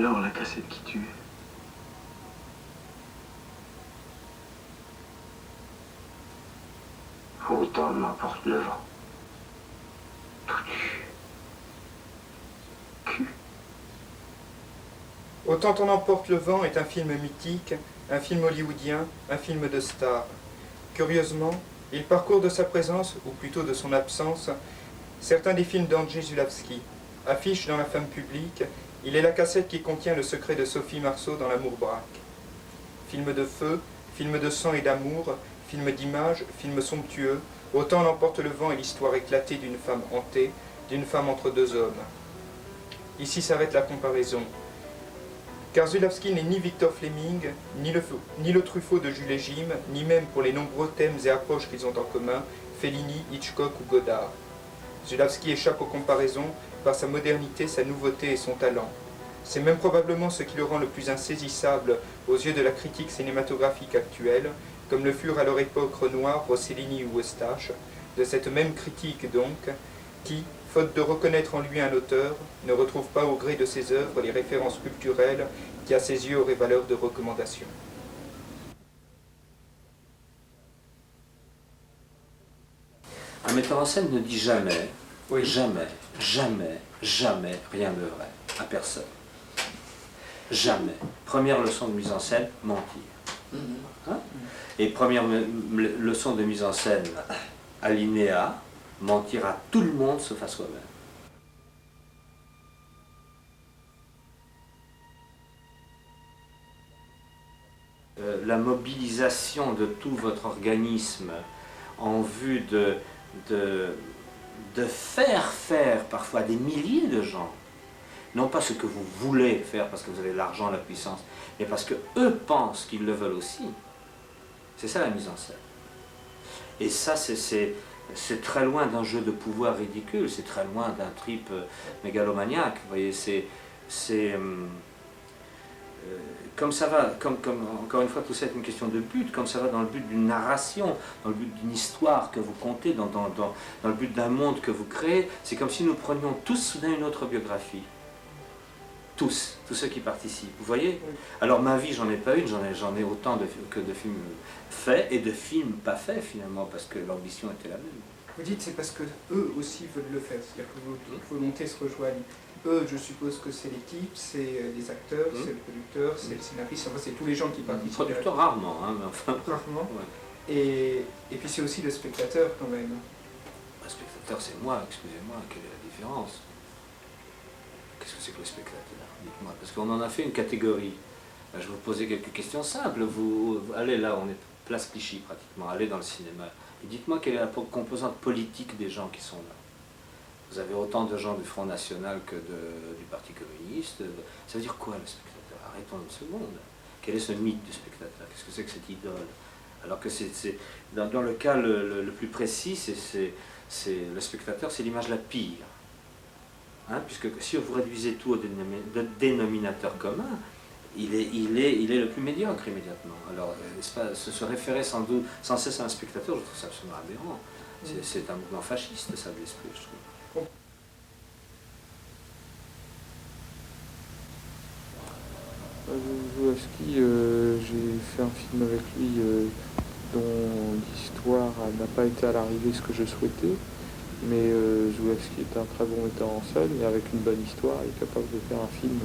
Alors la cassette qui tue. Autant m'emporte le vent. Tout tue. Cul. Autant on emporte le vent est un film mythique, un film hollywoodien, un film de star. Curieusement, il parcourt de sa présence, ou plutôt de son absence, certains des films d'Andrzej Zulawski. Affiche dans la femme publique, il est la cassette qui contient le secret de Sophie Marceau dans L'amour braque. Film de feu, film de sang et d'amour, film d'images, film somptueux, autant l'emporte le vent et l'histoire éclatée d'une femme hantée, d'une femme entre deux hommes. Ici s'arrête la comparaison. Car Zulawski n'est ni Victor Fleming, ni le Truffaut de Jules et Jim, ni même pour les nombreux thèmes et approches qu'ils ont en commun, Fellini, Hitchcock ou Godard. Zulawski échappe aux comparaisons par sa modernité, sa nouveauté et son talent. C'est même probablement ce qui le rend le plus insaisissable aux yeux de la critique cinématographique actuelle, comme le furent à leur époque Renoir, Rossellini ou Eustache, de cette même critique donc, qui, faute de reconnaître en lui un auteur, ne retrouve pas au gré de ses œuvres les références culturelles qui à ses yeux auraient valeur de recommandation. Un metteur en scène ne dit jamais, Oui. jamais, jamais, jamais rien de vrai, à personne. Jamais. Première leçon de mise en scène, mentir. Hein? Et première leçon de mise en scène, alinéa, mentir à tout le monde sauf à soi-même. La mobilisation de tout votre organisme en vue de faire parfois à des milliers de gens, non pas ce que vous voulez faire parce que vous avez l'argent, la puissance, mais parce que eux pensent qu'ils le veulent aussi. C'est ça la mise en scène. Et ça, c'est très loin d'un jeu de pouvoir ridicule, c'est très loin d'un trip mégalomaniaque. Vous voyez, comme ça va, comme encore une fois, tout ça est une question de but, comme ça va dans le but d'une narration, dans le but d'une histoire que vous contez, dans le but d'un monde que vous créez, c'est comme si nous prenions tous soudain une autre biographie. Tous ceux qui participent, vous voyez? Alors ma vie, j'en ai pas une, j'en ai autant que de films faits et de films pas faits finalement, parce que l'ambition était la même. Vous dites c'est parce que eux aussi veulent le faire, c'est-à-dire que vos volontés se rejoignent. Eux, je suppose que c'est l'équipe, c'est les acteurs, c'est le producteur, c'est le scénariste, enfin, c'est tous les gens qui participent. Le producteur rarement, hein, mais enfin... Rarement. Ouais. Et puis c'est aussi le spectateur quand même. Le spectateur, c'est moi, excusez-moi, quelle est la différence? Qu'est-ce que c'est que le spectateur? Dites-moi, parce qu'on en a fait une catégorie. Je vais vous poser quelques questions simples. Vous allez là, on est place Clichy pratiquement, allez dans le cinéma. Et dites-moi quelle est la composante politique des gens qui sont là. Vous avez autant de gens du Front National que du Parti communiste. Ça veut dire quoi le spectateur? Arrêtons une seconde. Quel est ce mythe du spectateur? Qu'est-ce que c'est que cette idole? Alors que dans le cas le plus précis, le spectateur, c'est l'image la pire. Hein, puisque si vous réduisez tout au dénominateur commun, il est le plus médiocre immédiatement. Alors, se référer sans cesse à un spectateur, je trouve ça absolument aberrant. C'est un mouvement fasciste, ça, de l'esprit, je trouve. Zulawski, j'ai fait un film avec lui dont l'histoire n'a pas été à l'arrivée ce que je souhaitais, mais Zulawski est un très bon metteur en scène et avec une bonne histoire, il est capable de faire un film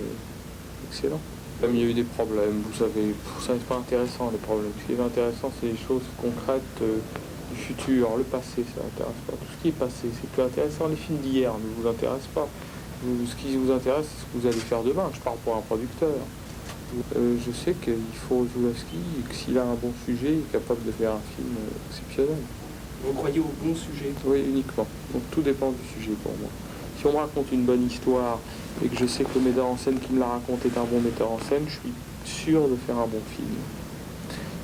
excellent. Comme il y a eu des problèmes, vous savez, ça n'est pas intéressant les problèmes. Ce qui est intéressant, c'est les choses concrètes du futur, le passé, ça n'intéresse pas. Tout ce qui est passé, c'est plus intéressant. Les films d'hier ne vous intéressent pas. Ce qui vous intéresse, c'est ce que vous allez faire demain. Je parle pour un producteur. Je sais qu'il faut Zulawski, que s'il a un bon sujet, il est capable de faire un film exceptionnel. Vous croyez au bon sujet? Oui, uniquement. Donc tout dépend du sujet pour moi. Si on me raconte une bonne histoire et que je sais que le metteur en scène qui me la raconte est un bon metteur en scène, je suis sûr de faire un bon film.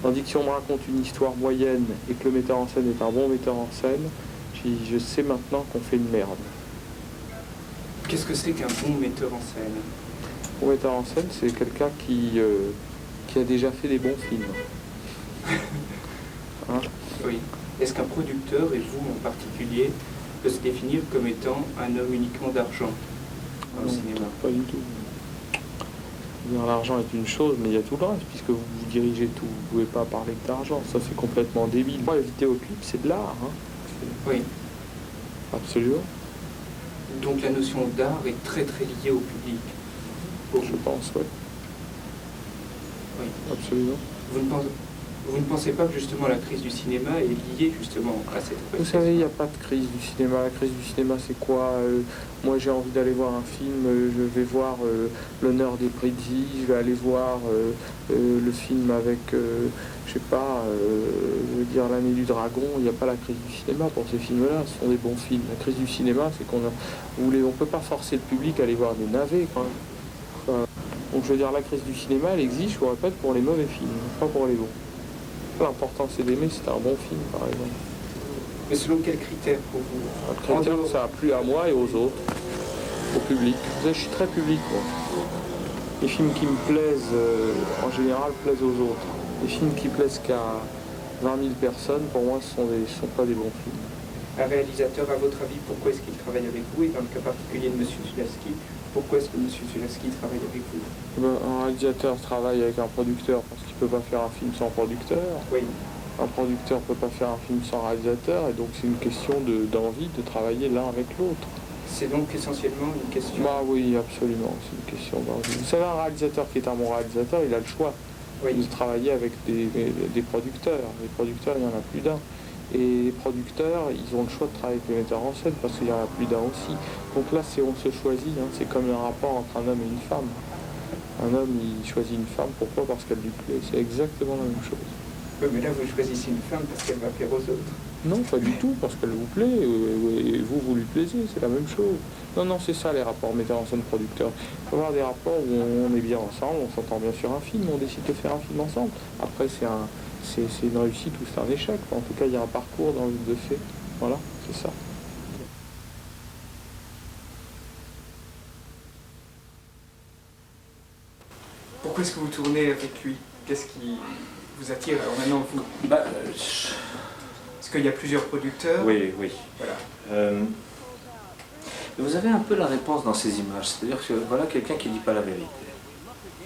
Tandis que si on me raconte une histoire moyenne et que le metteur en scène est un bon metteur en scène, je sais maintenant qu'on fait une merde. Qu'est-ce que c'est qu'un bon metteur en scène? Un bon metteur en scène, c'est quelqu'un qui a déjà fait des bons films. Hein? Oui. Est-ce qu'un producteur, et vous en particulier, peut se définir comme étant un homme uniquement d'argent dans le cinéma? Pas du tout. L'argent est une chose, mais il y a tout le reste, puisque vous dirigez tout. Vous pouvez pas parler que d'argent, ça c'est complètement débile. Moi, les vidéoclips, c'est de l'art, hein. Oui. Absolument, Donc la notion d'art est très très liée au public. je pense, ouais. Oui. Absolument. Vous ne pensez pas que justement la crise du cinéma est liée justement à cette Vous savez, il n'y a pas de crise du cinéma. La crise du cinéma, c'est quoi? Moi, j'ai envie d'aller voir un film, je vais voir L'honneur des Brizzi, je vais aller voir le film avec, je sais pas, je veux dire L'année du dragon. Il n'y a pas la crise du cinéma pour ces films-là, ce sont des bons films. La crise du cinéma, c'est on peut pas forcer le public à aller voir des navets, quand même. Donc, je veux dire, la crise du cinéma, elle existe, je vous répète, pour les mauvais films, pas pour les bons. L'important, c'est d'aimer, c'est un bon film, par exemple. Mais selon quels critères pour vous? Un critère, ça a plu à moi et aux autres, au public. Vous savez, je suis très public, moi. Les films qui me plaisent, en général, plaisent aux autres. Les films qui plaisent qu'à 20 000 personnes, pour moi, ce sont pas des bons films. Un réalisateur, à votre avis, pourquoi est-ce qu'il travaille avec vous? Et dans le cas particulier de M. Zulaski, pourquoi est-ce que M. Zulaski travaille avec vous? Un réalisateur travaille avec un producteur parce qu'il peut pas faire un film sans producteur. Oui. Un producteur peut pas faire un film sans réalisateur, et donc c'est une question d'envie de travailler l'un avec l'autre. C'est donc essentiellement une question... Bah oui, absolument, c'est une question d'envie. Vous savez, un réalisateur qui est un bon réalisateur, il a le choix de travailler avec des producteurs. Les producteurs, il y en a plus d'un. Et les producteurs, ils ont le choix de travailler avec les metteurs en scène parce qu'il y en a plus d'un aussi. Donc là, on se choisit, hein. C'est comme un rapport entre un homme et une femme. Un homme, il choisit une femme, pourquoi? Parce qu'elle lui plaît. C'est exactement la même chose. Oui, mais là, vous choisissez une femme parce qu'elle va plaire aux autres. Non, pas du tout, parce qu'elle vous plaît, et vous lui plaisez, c'est la même chose. Non, non, c'est ça les rapports metteur en scène producteur. Il faut avoir des rapports où on est bien ensemble, on s'entend bien sur un film, on décide de faire un film ensemble. Après, c'est une réussite ou c'est un échec. En tout cas, il y a un parcours dans le de fait. Voilà, c'est ça. Pourquoi est-ce que vous tournez avec lui? Qu'est-ce qui vous attire? Alors maintenant, vous... Est-ce qu'il y a plusieurs producteurs? Oui, oui. Voilà. Vous avez un peu la réponse dans ces images, c'est-à-dire que voilà quelqu'un qui ne dit pas la vérité.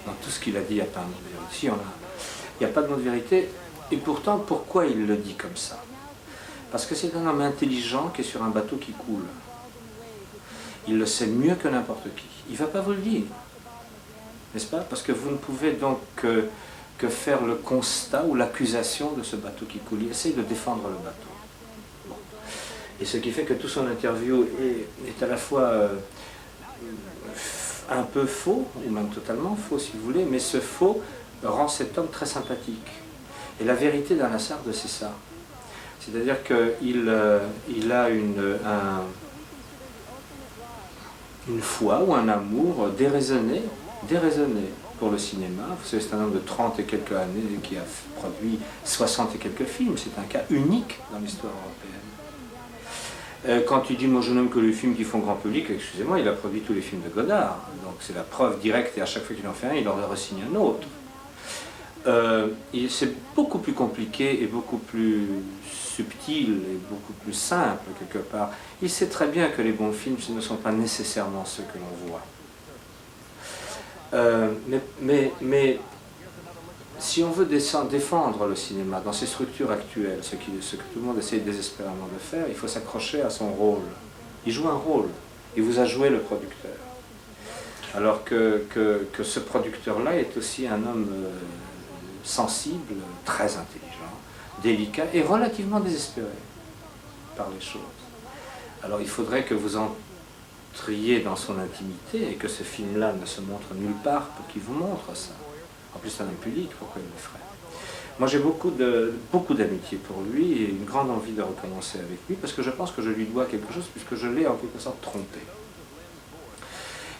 Dans tout ce qu'il a dit, il n'y a pas un mot de vérité. Si, il n'y a pas de mot de vérité, et pourtant, pourquoi il le dit comme ça? Parce que c'est un homme intelligent qui est sur un bateau qui coule. Il le sait mieux que n'importe qui. Il ne va pas vous le dire, n'est-ce pas? Parce que vous ne pouvez donc que faire le constat ou l'accusation de ce bateau qui coule. Il essaie de défendre le bateau. Bon. Et ce qui fait que tout son interview est à la fois un peu faux, ou même totalement faux si vous voulez, mais ce faux rend cet homme très sympathique. Et la vérité d'Alain Sarde, c'est ça. C'est-à-dire qu'il a une foi ou un amour déraisonné pour le cinéma. Vous savez, c'est un homme de 30 et quelques années qui a produit 60 et quelques films. C'est un cas unique dans l'histoire européenne. Quand il dit « moi je n'aime que les films qui font grand public », excusez-moi, il a produit tous les films de Godard. Donc c'est la preuve directe, et à chaque fois qu'il en fait un, il en re-signe un autre. C'est beaucoup plus compliqué et beaucoup plus subtil et beaucoup plus simple quelque part. Il sait très bien que les bons films ce ne sont pas nécessairement ceux que l'on voit. Mais si on veut défendre le cinéma dans ses structures actuelles, ce que tout le monde essaie désespérément de faire, il faut s'accrocher à son rôle. Il joue un rôle, il vous a joué le producteur. Alors que ce producteur-là est aussi un homme sensible, très intelligent, délicat et relativement désespéré par les choses. Alors il faudrait que vous entriez dans son intimité et que ce film-là ne se montre nulle part pour qu'il vous montre ça. En plus c'est un homme public, pourquoi il le ferait? Moi j'ai beaucoup d'amitié pour lui et une grande envie de recommencer avec lui parce que je pense que je lui dois quelque chose puisque je l'ai en quelque sorte trompé.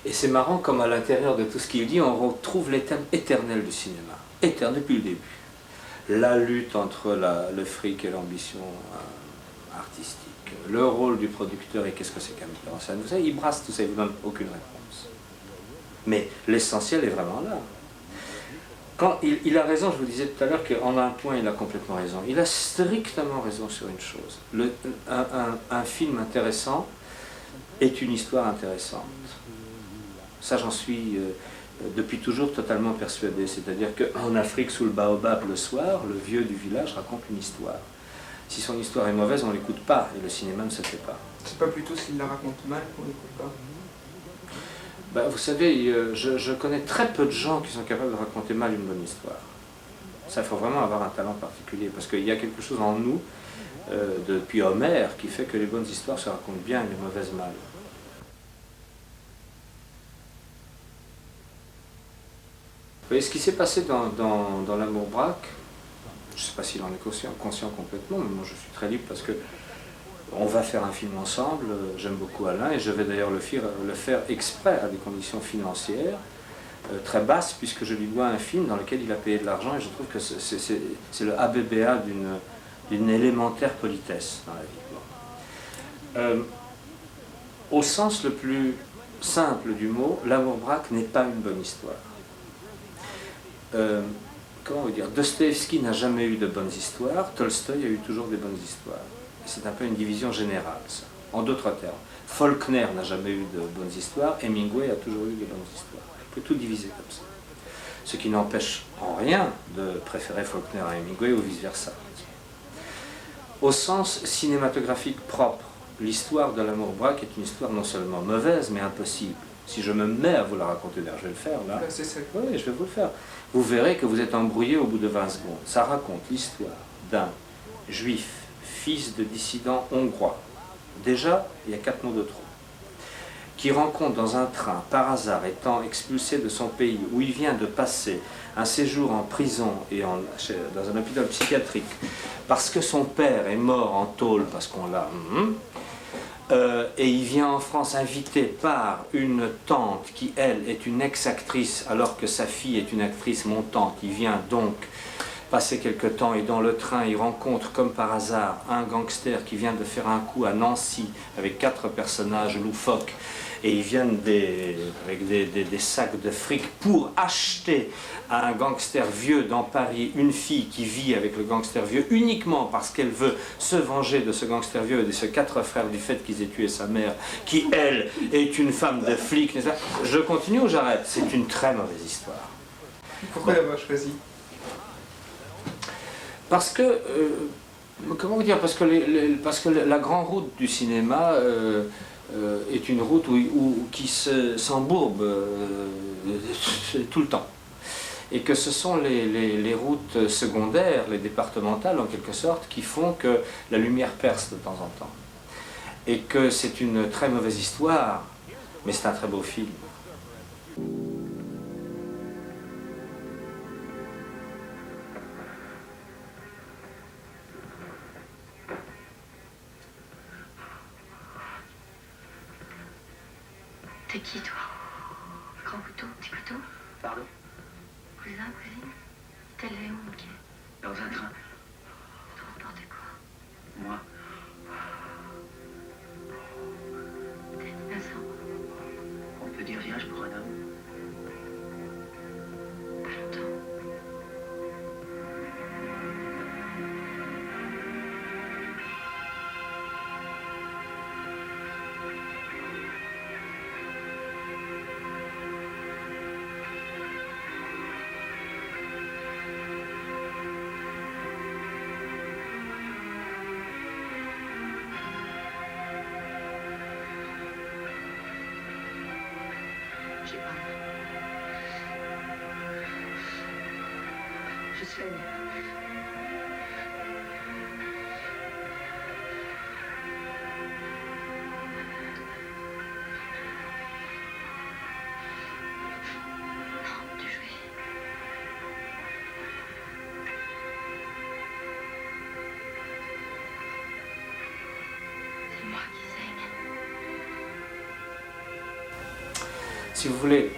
Et c'est marrant comme à l'intérieur de tout ce qu'il dit, on retrouve les thèmes éternels du cinéma. Éternel depuis le début. La lutte entre le fric et l'ambition artistique, le rôle du producteur et qu'est-ce que c'est qu'un metteur en scène. Vous savez, il brasse tout ça, il ne vous donne aucune réponse. Mais l'essentiel est vraiment là. Quand il a raison, je vous disais tout à l'heure qu'en un point, il a complètement raison. Il a strictement raison sur une chose. Un film intéressant est une histoire intéressante. Ça, j'en suis depuis toujours totalement persuadé. C'est-à-dire qu'en Afrique, sous le baobab le soir, le vieux du village raconte une histoire. Si son histoire est mauvaise, on ne l'écoute pas, et le cinéma ne se fait pas. C'est pas plutôt s'il la raconte mal qu'on l'écoute pas? Bah, vous savez, je connais très peu de gens qui sont capables de raconter mal une bonne histoire. Ça, il faut vraiment avoir un talent particulier, parce qu'il y a quelque chose en nous, depuis Homère, qui fait que les bonnes histoires se racontent bien et les mauvaises mal. Vous voyez, ce qui s'est passé dans L'Amour braque, je ne sais pas s'il en est conscient complètement, mais moi je suis très libre parce que on va faire un film ensemble, j'aime beaucoup Alain, et je vais d'ailleurs le faire exprès à des conditions financières très basses, puisque je lui dois un film dans lequel il a payé de l'argent, et je trouve que c'est le ABBA d'une élémentaire politesse dans la vie. Au sens le plus simple du mot, L'Amour braque n'est pas une bonne histoire. Comment vous dire, Dostoïevski n'a jamais eu de bonnes histoires, Tolstoï a eu toujours des bonnes histoires. C'est un peu une division générale, ça. En d'autres termes, Faulkner n'a jamais eu de bonnes histoires, Hemingway a toujours eu de bonnes histoires. On peut tout diviser comme ça. Ce qui n'empêche en rien de préférer Faulkner à Hemingway ou vice-versa. Au sens cinématographique propre, l'histoire de L'Amour braque est une histoire non seulement mauvaise, mais impossible. Si je me mets à vous la raconter, d'ailleurs je vais le faire là. C'est ça. Oui, je vais vous le faire. Vous verrez que vous êtes embrouillé au bout de 20 secondes. Ça raconte l'histoire d'un juif, fils de dissident hongrois. Déjà, il y a 4 mots de trop. Qui rencontre dans un train, par hasard, étant expulsé de son pays, où il vient de passer un séjour en prison et dans un hôpital psychiatrique, parce que son père est mort en tôle, parce qu'on l'a... et il vient en France invité par une tante qui, elle, est une ex-actrice, alors que sa fille est une actrice montante. Il vient donc passer quelque temps et dans le train, il rencontre comme par hasard un gangster qui vient de faire un coup à Nancy avec 4 personnages loufoques. Et ils viennent avec des sacs de fric pour acheter à un gangster vieux dans Paris une fille qui vit avec le gangster vieux uniquement parce qu'elle veut se venger de ce gangster vieux et de ses 4 frères du fait qu'ils aient tué sa mère, qui elle est une femme de flic. Je continue ou j'arrête? C'est une très mauvaise histoire. Pourquoi l'avoir choisi? Parce que, comment vous dire, parce que la grande route du cinéma est une route qui s'embourbe tout le temps. Et que ce sont les routes secondaires, les départementales en quelque sorte, qui font que la lumière perce de temps en temps. Et que c'est une très mauvaise histoire, mais c'est un très beau film. T'es qui, toi? Grand couteau, petit couteau? Pardon? Cousin, cousine? T'es allé où, ok? Dans un train. N'importe quoi. Moi? T'es innocent. On peut dire vierge pour un homme? Pas longtemps. J'ai pas. Je saigne. Non, tu jouais. C'est moi qui saigne. Si vous voulez,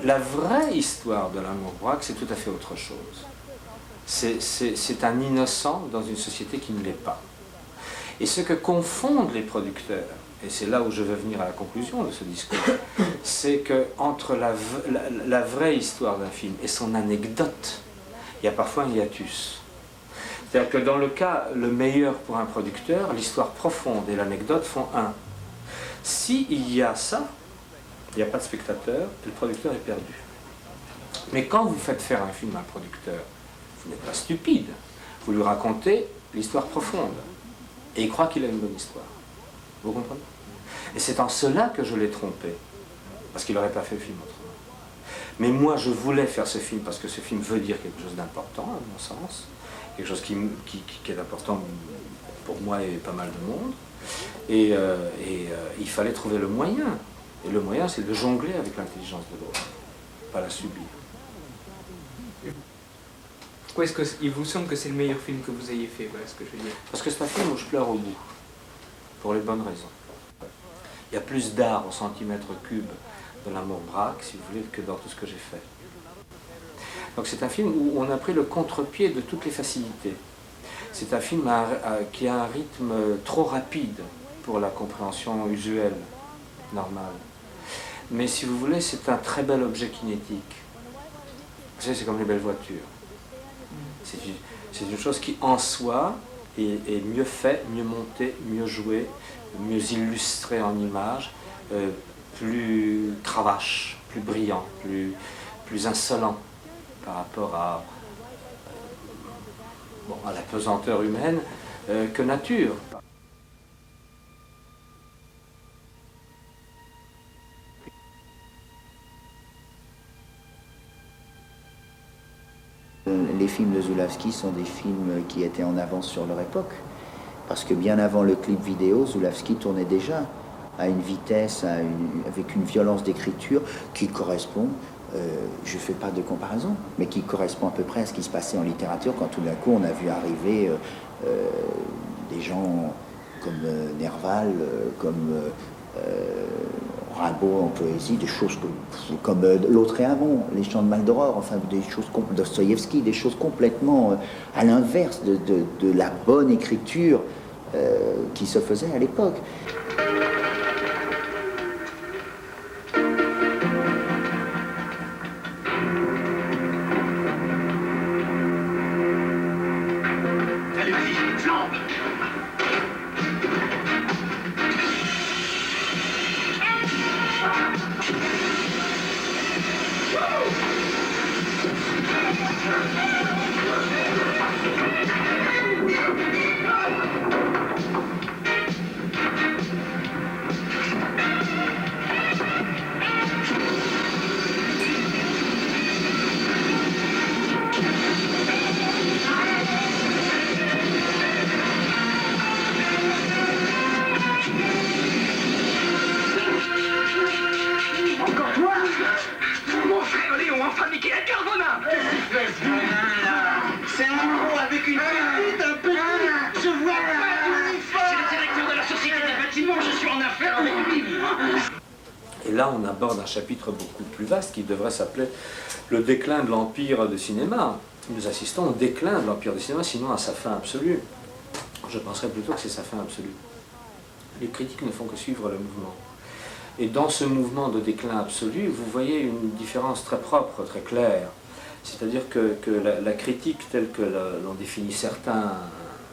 la vraie histoire de L'Amour braque, c'est tout à fait autre chose. C'est un innocent dans une société qui ne l'est pas. Et ce que confondent les producteurs, et c'est là où je veux venir à la conclusion de ce discours, c'est que entre la vraie histoire d'un film et son anecdote, il y a parfois un hiatus. C'est-à-dire que dans le cas le meilleur pour un producteur, l'histoire profonde et l'anecdote font un. S'il y a ça, il n'y a pas de spectateur, et le producteur est perdu. Mais quand vous faites faire un film à un producteur, vous n'êtes pas stupide. Vous lui racontez l'histoire profonde. Et il croit qu'il a une bonne histoire. Vous comprenez? Et c'est en cela que je l'ai trompé. Parce qu'il n'aurait pas fait le film autrement. Mais moi, je voulais faire ce film parce que ce film veut dire quelque chose d'important, à mon sens. Quelque chose qui est important pour moi et pas mal de monde. Et il fallait trouver le moyen. Et le moyen, c'est de jongler avec l'intelligence de l'autre, pas la subir. Pourquoi est-ce qu'il vous semble que c'est le meilleur film que vous ayez fait? Voilà ce que je veux dire. Parce que c'est un film où je pleure au bout, pour les bonnes raisons. Il y a plus d'art au centimètre cube de l'amour braque, si vous voulez, que dans tout ce que j'ai fait. Donc c'est un film où on a pris le contre-pied de toutes les facilités. C'est un film qui a un rythme trop rapide pour la compréhension usuelle, normale. Mais si vous voulez, c'est un très bel objet kinétique. Vous savez, c'est comme les belles voitures. C'est une chose qui, en soi, est mieux faite, mieux montée, mieux jouée, mieux illustrée en images, plus cravache, plus brillant, plus insolent par rapport à la pesanteur humaine que nature. Les films de Zulawski sont des films qui étaient en avance sur leur époque. Parce que bien avant le clip vidéo, Zulawski tournait déjà à une vitesse, avec une violence d'écriture qui correspond, je ne fais pas de comparaison, mais qui correspond à peu près à ce qui se passait en littérature quand tout d'un coup on a vu arriver des gens comme Nerval, comme Rimbaud en poésie, des choses comme L'autre et Amont, Les Chants de Maldoror, enfin des choses comme Dostoïevski, des choses complètement à l'inverse de la bonne écriture qui se faisait à l'époque. Allez-y, flambe! Encore toi? Mon frère Léon, enfin Michael Carbona! C'est un gros avec une petite, un petit, je vois pas l'uniforme! C'est le directeur de la société des bâtiments, je suis en affaires avec lui, moi! Et là, on aborde un chapitre beaucoup plus vaste qui devrait s'appeler le déclin de l'empire du cinéma. Nous assistons au déclin de l'empire du cinéma, sinon à sa fin absolue. Je penserais plutôt que c'est sa fin absolue. Les critiques ne font que suivre le mouvement. Et dans ce mouvement de déclin absolu, vous voyez une différence très propre, très claire. C'est-à-dire que la critique telle que l'ont définie certains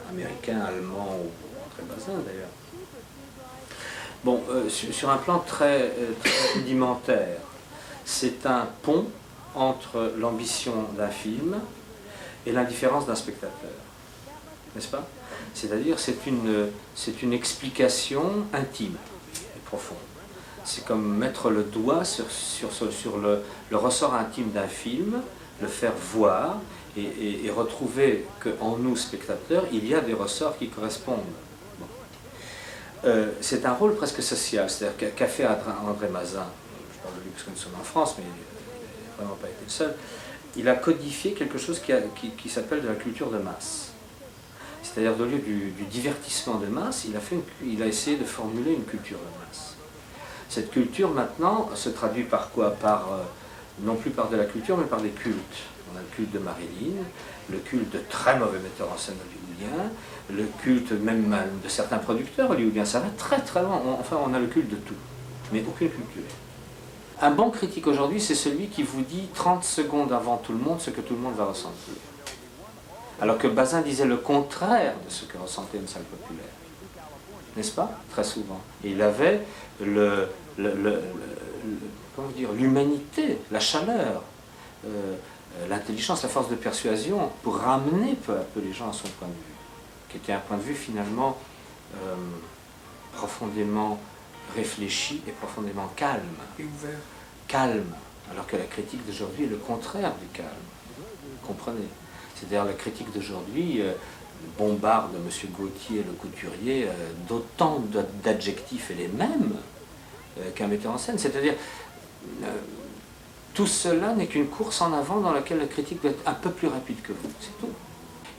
Américains, Allemands ou André Bazin d'ailleurs, bon, sur un plan très rudimentaire, c'est un pont entre l'ambition d'un film et l'indifférence d'un spectateur. N'est-ce pas? C'est-à-dire c'est une explication intime et profonde. C'est comme mettre le doigt sur le ressort intime d'un film, le faire voir et retrouver qu'en nous, spectateurs, il y a des ressorts qui correspondent. Bon. C'est un rôle presque social, c'est-à-dire qu'a fait André Bazin, je parle de lui parce que nous sommes en France, mais il n'a vraiment pas été le seul, il a codifié quelque chose qui s'appelle de la culture de masse. C'est-à-dire, au lieu du divertissement de masse, il a essayé de formuler une culture de masse. Cette culture, maintenant, se traduit par quoi? Non plus par de la culture, mais par des cultes. On a le culte de Marilyn, le culte de très mauvais metteurs en scène hollywoodiens, le culte même de certains producteurs hollywoodiens. Ça va très très loin. Enfin, on a le culte de tout, mais aucune culture. Un bon critique aujourd'hui, c'est celui qui vous dit 30 secondes avant tout le monde ce que tout le monde va ressentir. Alors que Bazin disait le contraire de ce que ressentait une salle populaire. N'est-ce pas? Très souvent. Et il avait comment dire, l'humanité, la chaleur, l'intelligence, la force de persuasion pour ramener peu à peu les gens à son point de vue, qui était un point de vue finalement profondément réfléchi et profondément calme. Et ouvert. Calme, alors que la critique d'aujourd'hui est le contraire du calme. Comprenez? C'est-à-dire la critique d'aujourd'hui bombarde M. Gaultier, le couturier, d'autant d'adjectifs et les mêmes qu'un metteur en scène. C'est-à-dire, tout cela n'est qu'une course en avant dans laquelle la critique doit être un peu plus rapide que vous, c'est tout.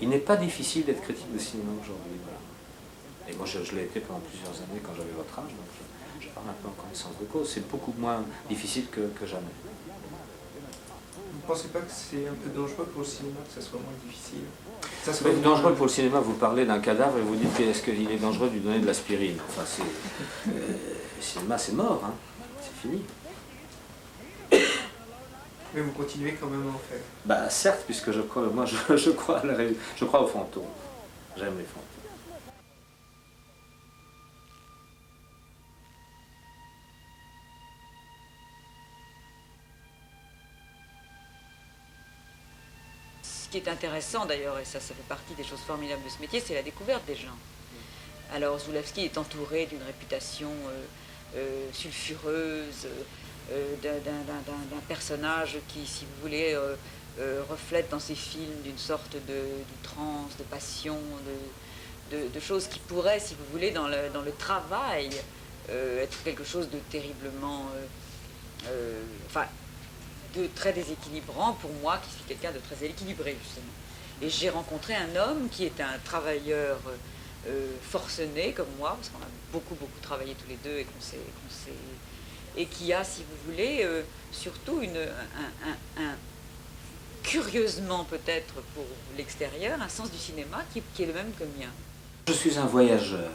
Il n'est pas difficile d'être critique de cinéma aujourd'hui, voilà. Et moi, je l'ai été pendant plusieurs années quand j'avais votre âge, donc je parle un peu en connaissance de cause. C'est beaucoup moins difficile que jamais. Vous ne pensez pas que c'est un peu dangereux pour le cinéma que ça soit moins difficile? Ça Mais dangereux pour le cinéma, vous parlez d'un cadavre et vous dites est-ce qu'il est dangereux de lui donner de l'aspirine? Enfin, le cinéma, c'est mort, hein. C'est fini. Mais vous continuez quand même à en faire. Bah certes, puisque je crois, moi je crois à je crois aux fantômes. J'aime les fantômes. Ce qui est intéressant d'ailleurs, et ça fait partie des choses formidables de ce métier, c'est la découverte des gens. Alors Zulawski est entouré d'une réputation sulfureuse, d'un personnage qui, si vous voulez, reflète dans ses films d'une sorte de transe, de passion, de choses qui pourraient, si vous voulez, dans le travail, être quelque chose de terriblement... enfin, de très déséquilibrant pour moi, qui suis quelqu'un de très équilibré, justement. Et j'ai rencontré un homme qui est un travailleur forcené, comme moi, parce qu'on a beaucoup travaillé tous les deux et et qui a, si vous voulez, surtout curieusement peut-être pour l'extérieur, un sens du cinéma qui est le même que le mien. Je suis un voyageur.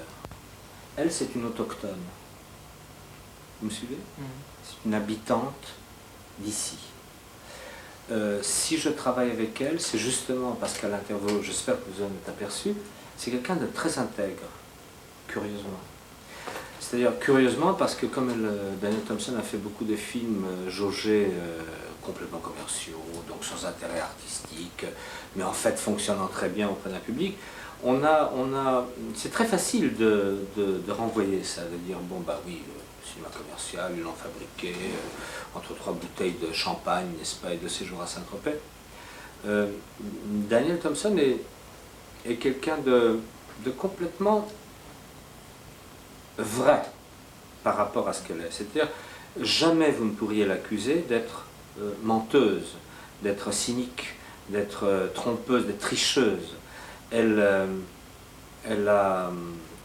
Elle, c'est une autochtone. Vous me suivez? C'est une habitante d'ici. Si je travaille avec elle, c'est justement parce qu'à l'intervalle, j'espère que vous en êtes aperçu, c'est quelqu'un de très intègre, curieusement. C'est-à-dire curieusement parce que comme Daniel Thompson a fait beaucoup de films jaugés complètement commerciaux, donc sans intérêt artistique, mais en fait fonctionnant très bien auprès d'un public, c'est très facile de renvoyer ça, de dire bon bah oui, cinéma commercial, ils l'ont fabriqué entre 3 bouteilles de champagne, n'est-ce pas, et de séjour à Saint-Tropez. Daniel Thompson est quelqu'un de complètement vrai par rapport à ce qu'elle est. C'est-à-dire, jamais vous ne pourriez l'accuser d'être menteuse, d'être cynique, d'être trompeuse, d'être tricheuse. Elle a,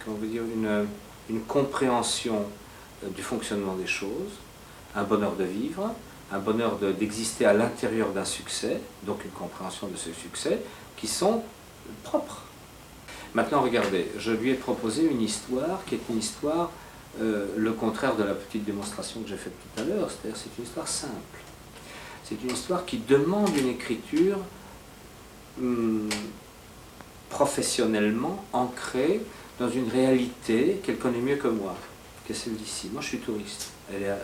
comment vous dire, une compréhension du fonctionnement des choses, un bonheur de vivre, un bonheur d'exister à l'intérieur d'un succès, donc une compréhension de ce succès, qui sont propres. Maintenant, regardez, je lui ai proposé une histoire qui est une histoire, le contraire de la petite démonstration que j'ai faite tout à l'heure, c'est-à-dire c'est une histoire simple. C'est une histoire qui demande une écriture professionnellement ancrée dans une réalité qu'elle connaît mieux que moi, que celle d'ici. Moi, je suis touriste, elle est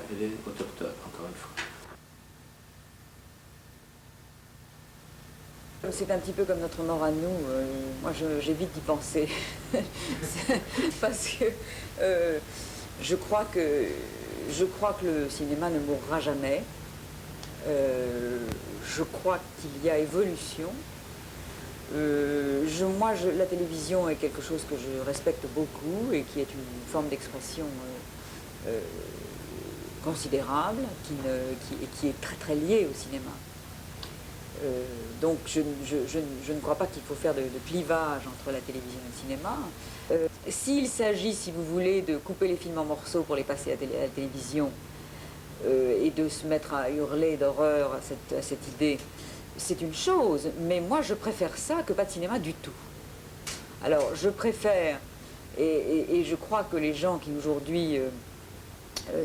autochtone, encore une fois. C'est un petit peu comme notre mort à nous, moi j'évite d'y penser, parce que je crois que le cinéma ne mourra jamais, je crois qu'il y a évolution, la télévision est quelque chose que je respecte beaucoup et qui est une forme d'expression considérable, qui est très très liée au cinéma. Donc je ne crois pas qu'il faut faire de clivage entre la télévision et le cinéma. S'il s'agit, si vous voulez, de couper les films en morceaux pour les passer à la télévision et de se mettre à hurler d'horreur à cette idée, c'est une chose, mais moi je préfère ça que pas de cinéma du tout. Alors je préfère, et je crois que les gens qui aujourd'hui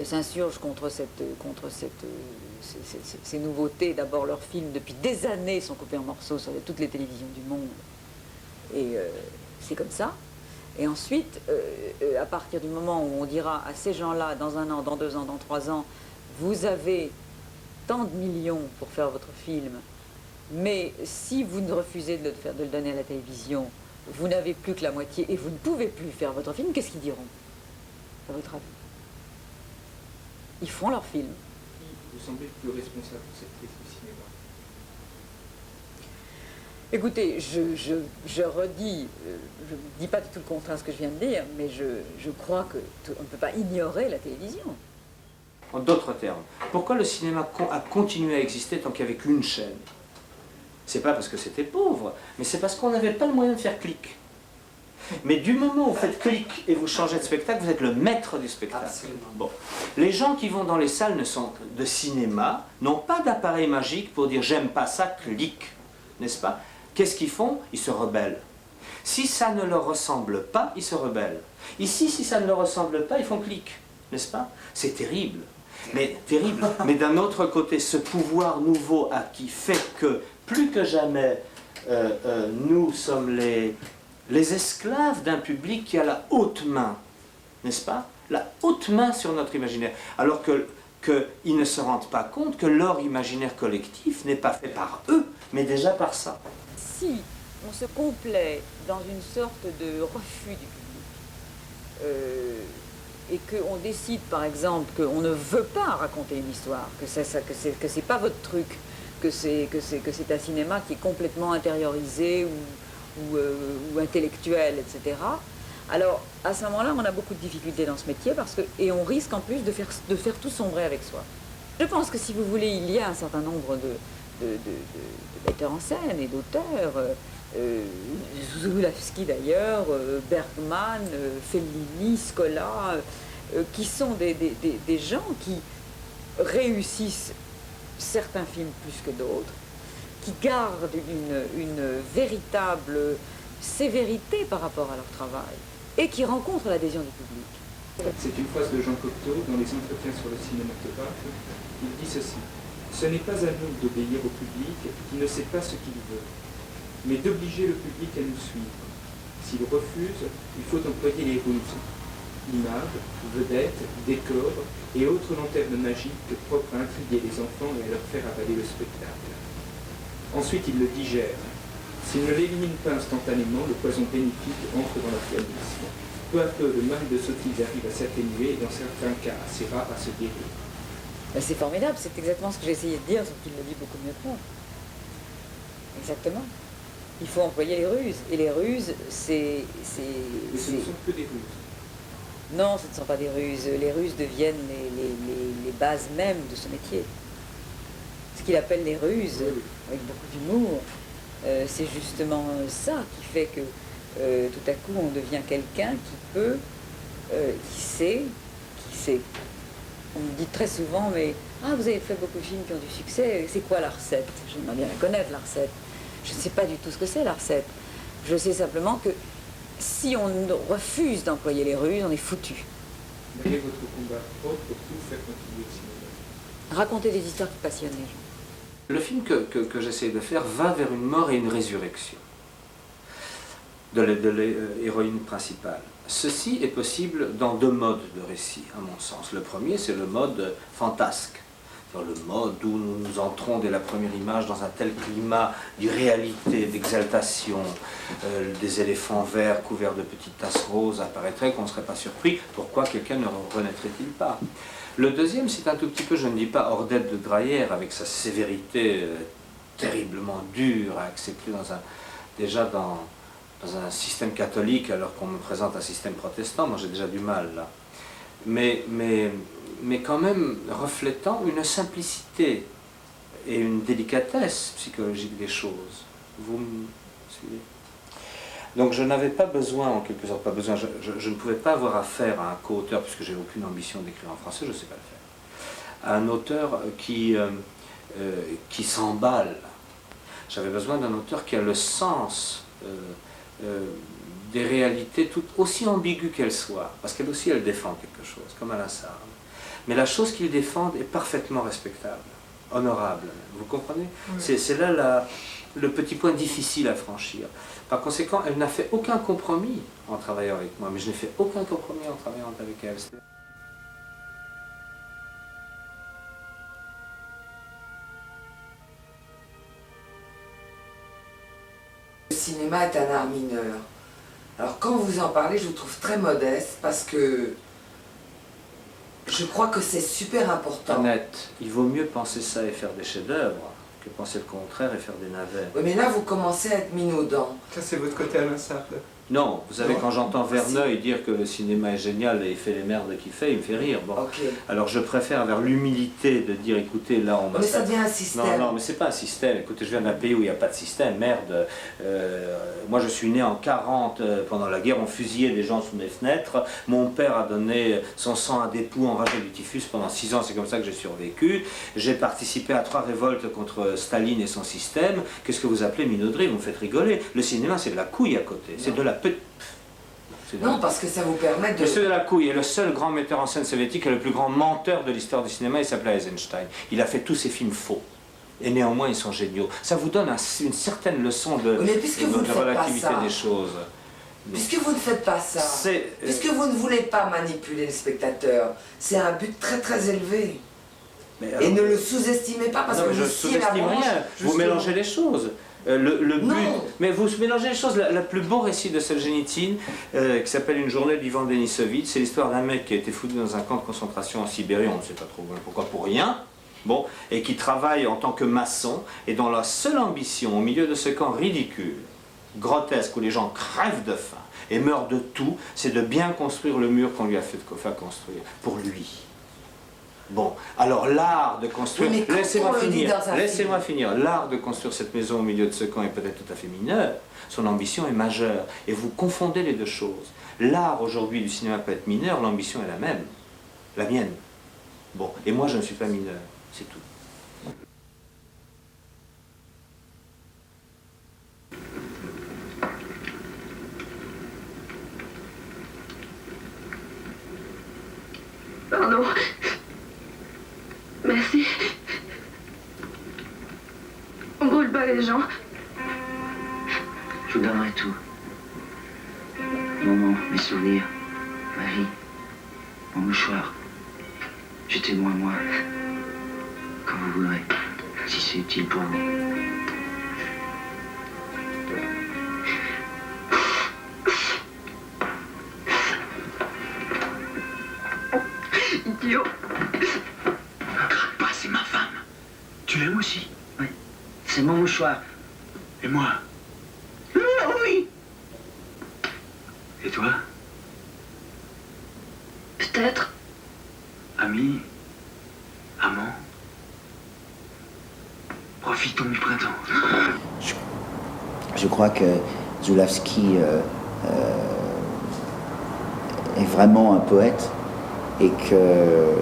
s'insurgent contre ces nouveautés. D'abord, leurs films, depuis des années, sont coupés en morceaux sur toutes les télévisions du monde. Et c'est comme ça. Et ensuite, à partir du moment où on dira à ces gens-là, dans 1 an, dans 2 ans, dans 3 ans, vous avez tant de millions pour faire votre film, mais si vous ne refusez de le donner à la télévision, vous n'avez plus que la moitié et vous ne pouvez plus faire votre film, qu'est-ce qu'ils diront, à votre avis? Ils feront leur film. Vous semblez plus responsable de cette crise du cinéma. Écoutez, je redis, je ne dis pas du tout le contraire de ce que je viens de dire, mais je crois qu'on ne peut pas ignorer la télévision. En d'autres termes, pourquoi le cinéma a continué à exister tant qu'il n'y avait qu'une chaîne? C'est pas parce que c'était pauvre, mais c'est parce qu'on n'avait pas le moyen de faire clic. Mais du moment où vous faites clic et vous changez de spectacle, vous êtes le maître du spectacle. Absolument. Bon. Les gens qui vont dans les salles de cinéma n'ont pas d'appareil magique pour dire j'aime pas ça, clic, n'est-ce pas? Qu'est-ce qu'ils font? Ils se rebellent. Si ça ne leur ressemble pas, ils se rebellent. Ici, si ça ne leur ressemble pas, ils font clic, n'est-ce pas? C'est terrible. Mais terrible. Mais d'un autre côté, ce pouvoir nouveau qui fait que plus que jamais, nous sommes les esclaves d'un public qui a la haute main, n'est-ce pas? La haute main sur notre imaginaire. Alors qu'ils ne se rendent pas compte que leur imaginaire collectif n'est pas fait par eux, mais déjà par ça. Si on se complaît dans une sorte de refus du public, et qu'on décide par exemple qu'on ne veut pas raconter une histoire, que c'est pas votre truc, que c'est un cinéma qui est complètement intériorisé ou intellectuel, etc. Alors à ce moment-là, on a beaucoup de difficultés dans ce métier et on risque en plus de faire tout sombrer avec soi. Je pense que si vous voulez, il y a un certain nombre de metteurs en scène et d'auteurs, Zulawski d'ailleurs, Bergman, Fellini, Scola, qui sont des gens qui réussissent certains films plus que d'autres, qui gardent une véritable sévérité par rapport à leur travail et qui rencontrent l'adhésion du public. C'est une phrase de Jean Cocteau dans les entretiens sur le cinématographe. Il dit ceci: ce n'est pas à nous d'obéir au public qui ne sait pas ce qu'il veut, mais d'obliger le public à nous suivre. S'il refuse, il faut employer les ruses. Images, vedettes, décors et autres lanternes magiques propres à intriguer les enfants et à leur faire avaler le spectacle. Ensuite, ils le digèrent. S'ils ne l'éliminent pas instantanément, le poison bénéfique entre dans l'organisme. Peu à peu, le mal de sottise arrive à s'atténuer et dans certains cas assez rares à se guérir. C'est formidable, c'est exactement ce que j'ai essayé de dire, sauf qu'il le dit beaucoup mieux que moi. Exactement. Il faut employer les ruses. Et les ruses, Mais ce ne sont que des ruses. Non, ce ne sont pas des ruses. Les ruses deviennent les bases mêmes de ce métier. Ce qu'il appelle les ruses, avec beaucoup d'humour, c'est justement ça qui fait que tout à coup on devient quelqu'un qui peut, qui sait. On me dit très souvent, mais vous avez fait beaucoup de films qui ont du succès, c'est quoi la recette? J'aimerais bien la connaître, la recette. Je ne sais pas du tout ce que c'est la recette. Je sais simplement que si on refuse d'employer les ruses, on est foutu. Quel est votre combat propre pour tout faire continuer le cinéma? Raconter des histoires qui passionnent les gens. Le film que j'essaie de faire va vers une mort et une résurrection de l'héroïne principale. Ceci est possible dans deux modes de récit, à mon sens. Le premier, c'est le mode fantasque. Le mode où nous entrons dès la première image dans un tel climat d'irréalité, d'exaltation, des éléphants verts couverts de petites tasses roses apparaîtraient qu'on ne serait pas surpris. Pourquoi quelqu'un ne renaîtrait-il pas? Le deuxième, c'est un tout petit peu, je ne dis pas Ordette de Dreyer, avec sa sévérité terriblement dure à accepter déjà dans un système catholique, alors qu'on me présente un système protestant. Moi j'ai déjà du mal là. Mais quand même reflétant une simplicité et une délicatesse psychologique des choses. Vous me suivez? Donc je n'avais pas besoin, en quelque sorte, je ne pouvais pas avoir affaire à un co-auteur, puisque j'ai aucune ambition d'écrire en français, je ne sais pas le faire, à un auteur qui s'emballe. J'avais besoin d'un auteur qui a le sens des réalités, tout aussi ambiguës qu'elles soient, parce qu'elle aussi, elle défend quelque chose, comme Alain Sartre. Mais la chose qu'ils défendent est parfaitement respectable, honorable. Vous comprenez? Oui. C'est là le petit point difficile à franchir. Par conséquent, elle n'a fait aucun compromis en travaillant avec moi, mais je n'ai fait aucun compromis en travaillant avec elle. cinéma est un art mineur. Alors quand vous en parlez, je vous trouve très modeste parce que je crois que c'est super important. Annette, il vaut mieux penser ça et faire des chefs-d'œuvre que penser le contraire et faire des navets. Oui, mais là, vous commencez à être minaudant. Ça, c'est votre côté Alain Sable. Non, vous savez, Non. quand j'entends Verneuil dire que le cinéma est génial et il fait les merdes qu'il fait, il me fait rire. Bon. Ok. Alors je préfère vers l'humilité de dire, écoutez, là on va... Mais ça devient un système. Non, mais c'est pas un système. Écoutez, je viens d'un pays où il n'y a pas de système. Merde. Moi, je suis né en 40. Pendant la guerre, on fusillait des gens sous mes fenêtres. Mon père a donné son sang à des poux enragés du typhus pendant 6 ans. C'est comme ça que j'ai survécu. J'ai participé à 3 révoltes contre Staline et son système. Qu'est-ce que vous appelez minauderie? Vous me faites rigoler. Le cinéma, c'est de la couille à côté. C'est de la Non, parce que ça vous permet de... Monsieur de la Couille est le seul grand metteur en scène soviétique et le plus grand menteur de l'histoire du cinéma. Il s'appelait Eisenstein. Il a fait tous ses films faux. Et néanmoins, ils sont géniaux. Ça vous donne une certaine leçon de, Mais puisque vous ne faites pas relativité ça, des choses. puisque vous ne faites pas ça, C'est... puisque vous ne voulez pas manipuler le spectateur, c'est un but très très élevé. Mais Et ne le sous-estimez pas parce non, que mais je vous sciez la sous-estime branche. rien. Vous mélangez les choses. Le but, Non. mais vous mélangez les choses. Le plus beau récit de Solzhenitsyn, qui s'appelle Une journée d'Ivan Denisovitch, c'est l'histoire d'un mec qui a été foutu dans un camp de concentration en Sibérie, on ne sait pas trop pourquoi, pour rien, bon, et qui travaille en tant que maçon, et dont la seule ambition, au milieu de ce camp ridicule, grotesque, où les gens crèvent de faim et meurent de tout, c'est de bien construire le mur qu'on lui a fait construire, pour lui. Bon, alors l'art de construire... Oui, mais Laissez-moi finir. L'art de construire cette maison au milieu de ce camp est peut-être tout à fait mineur. Son ambition est majeure. Et vous confondez les deux choses. L'art aujourd'hui du cinéma peut être mineur, l'ambition est la même. La mienne. Bon, et moi je ne suis pas mineur. C'est tout. Pardon. Merci. On brûle pas les gens. Je vous donnerai tout. Mon nom, mes souvenirs, ma vie, mon mouchoir. Jetez-moi moi, quand vous voudrez, si c'est utile pour vous. Idiot. Craque pas, c'est ma femme. Tu l'aimes aussi? Oui. C'est mon mouchoir. Et moi? Oui. Et toi? Peut-être. Ami? Amant? Profitons du printemps. Je crois que Zulawski est vraiment un poète et que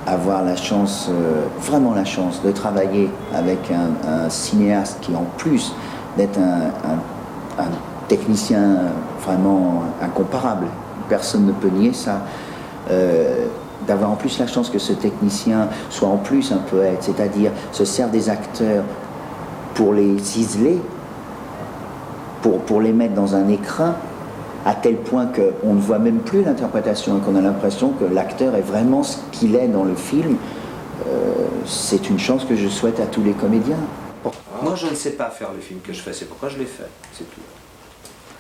avoir la chance, vraiment la chance de travailler avec un cinéaste qui en plus d'être un technicien vraiment incomparable, personne ne peut nier ça, d'avoir en plus la chance que ce technicien soit en plus un poète, c'est-à-dire se sert des acteurs pour les ciseler, pour les mettre dans un écrin, à tel point qu'on ne voit même plus l'interprétation et qu'on a l'impression que l'acteur est vraiment ce qu'il est dans le film. C'est une chance que je souhaite à tous les comédiens. Moi, je ne sais pas faire le film que je fais, c'est pourquoi je l'ai fait, c'est tout.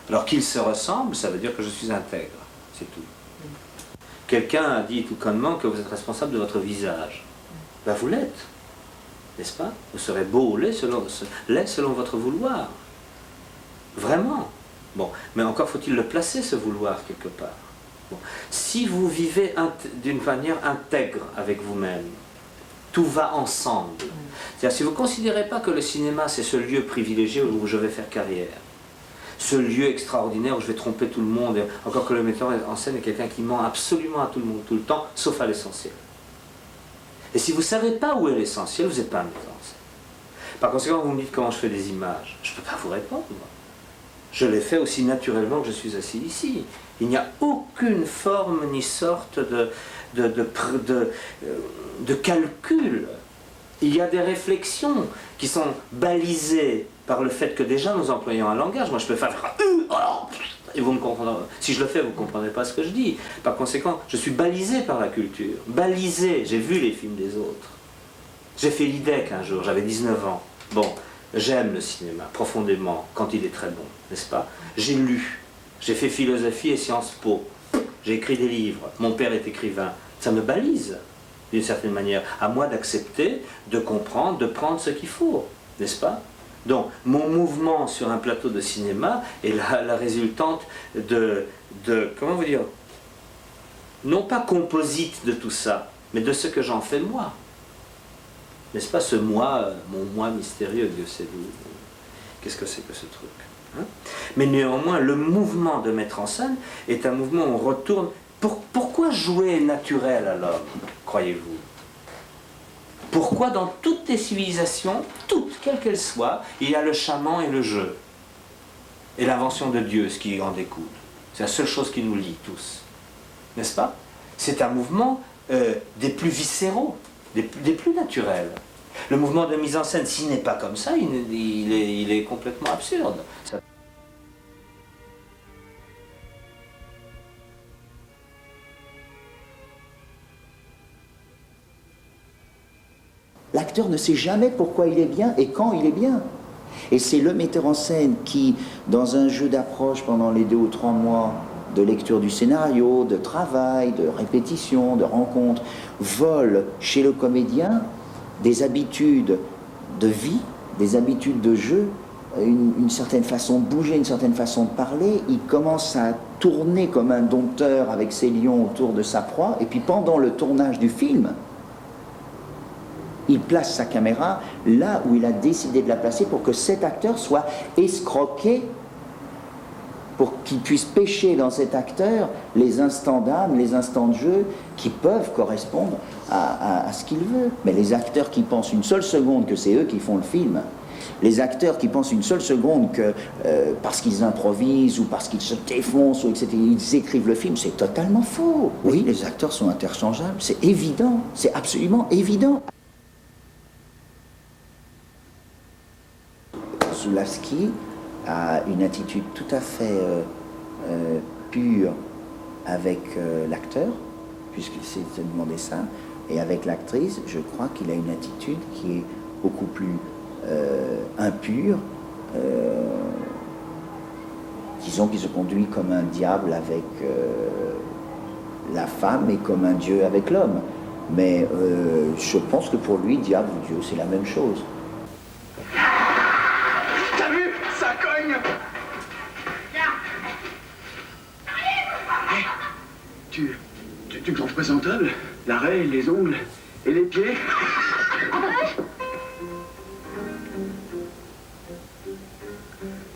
Alors qu'il se ressemble, ça veut dire que je suis intègre, c'est tout. Quelqu'un a dit tout connement que vous êtes responsable de votre visage. Ben vous l'êtes, n'est-ce pas? Vous serez beau ou laid selon votre vouloir. Vraiment. Bon, mais encore faut-il le placer, ce vouloir, quelque part. Bon. Si vous vivez d'une manière intègre avec vous-même, tout va ensemble. C'est-à-dire, si vous ne considérez pas que le cinéma, c'est ce lieu privilégié où je vais faire carrière, ce lieu extraordinaire où je vais tromper tout le monde, encore que le metteur en scène est quelqu'un qui ment absolument à tout le monde, tout le temps, sauf à l'essentiel. Et si vous ne savez pas où est l'essentiel, vous n'êtes pas un metteur en scène. Par conséquent, vous me dites comment je fais des images. Je ne peux pas vous répondre. Je l'ai fait aussi naturellement que je suis assis ici. Il n'y a aucune forme ni sorte de calcul. Il y a des réflexions qui sont balisées par le fait que déjà nous employons un langage. Moi je peux faire et vous me comprendrez. Si je le fais, vous ne comprendrez pas ce que je dis. Par conséquent, je suis balisé par la culture. Balisé. J'ai vu les films des autres. J'ai fait l'IDEC un jour, j'avais 19 ans. Bon, j'aime le cinéma profondément quand il est très bon, n'est-ce pas? J'ai lu, j'ai fait philosophie et Sciences Po, j'ai écrit des livres, mon père est écrivain, ça me balise d'une certaine manière, à moi d'accepter, de comprendre, de prendre ce qu'il faut, n'est-ce pas? Donc, mon mouvement sur un plateau de cinéma est la résultante de, comment vous dire, non pas composite de tout ça, mais de ce que j'en fais moi. N'est-ce pas ce moi, mon moi mystérieux, Dieu sait d'où. Qu'est-ce que c'est que ce truc, hein? Mais néanmoins, le mouvement de mettre en scène est un mouvement où on retourne. Pourquoi jouer naturel à l'homme, croyez-vous? Pourquoi dans toutes les civilisations, toutes, quelles qu'elles soient, il y a le chaman et le jeu? Et l'invention de Dieu, ce qui en découle. C'est la seule chose qui nous lie tous. N'est-ce pas? C'est un mouvement des plus viscéraux, des plus naturels. Le mouvement de mise en scène, s'il n'est pas comme ça, il est complètement absurde. Ça... L'acteur ne sait jamais pourquoi il est bien et quand il est bien. Et c'est le metteur en scène qui, dans un jeu d'approche pendant les 2 ou 3 mois de lecture du scénario, de travail, de répétition, de rencontre, vole chez le comédien des habitudes de vie, des habitudes de jeu, une certaine façon de bouger, une certaine façon de parler. Il commence à tourner comme un dompteur avec ses lions autour de sa proie. Et puis pendant le tournage du film, il place sa caméra là où il a décidé de la placer pour que cet acteur soit escroqué, pour qu'il puisse pêcher dans cet acteur les instants d'âme, les instants de jeu qui peuvent correspondre à ce qu'il veut. Mais les acteurs qui pensent une seule seconde que c'est eux qui font le film, les acteurs qui pensent une seule seconde que parce qu'ils improvisent ou parce qu'ils se défoncent ou etc., ils écrivent le film, c'est totalement faux. Oui, les acteurs sont interchangeables, c'est évident, c'est absolument évident. Zulawski a une attitude tout à fait pure avec l'acteur, puisqu'il s'est demandé ça, et avec l'actrice, je crois qu'il a une attitude qui est beaucoup plus impure. Disons qu'il se conduit comme un diable avec la femme et comme un dieu avec l'homme. Mais je pense que pour lui, diable ou dieu, c'est la même chose. Tu me trouves présentable? L'arrêt, les ongles et les pieds?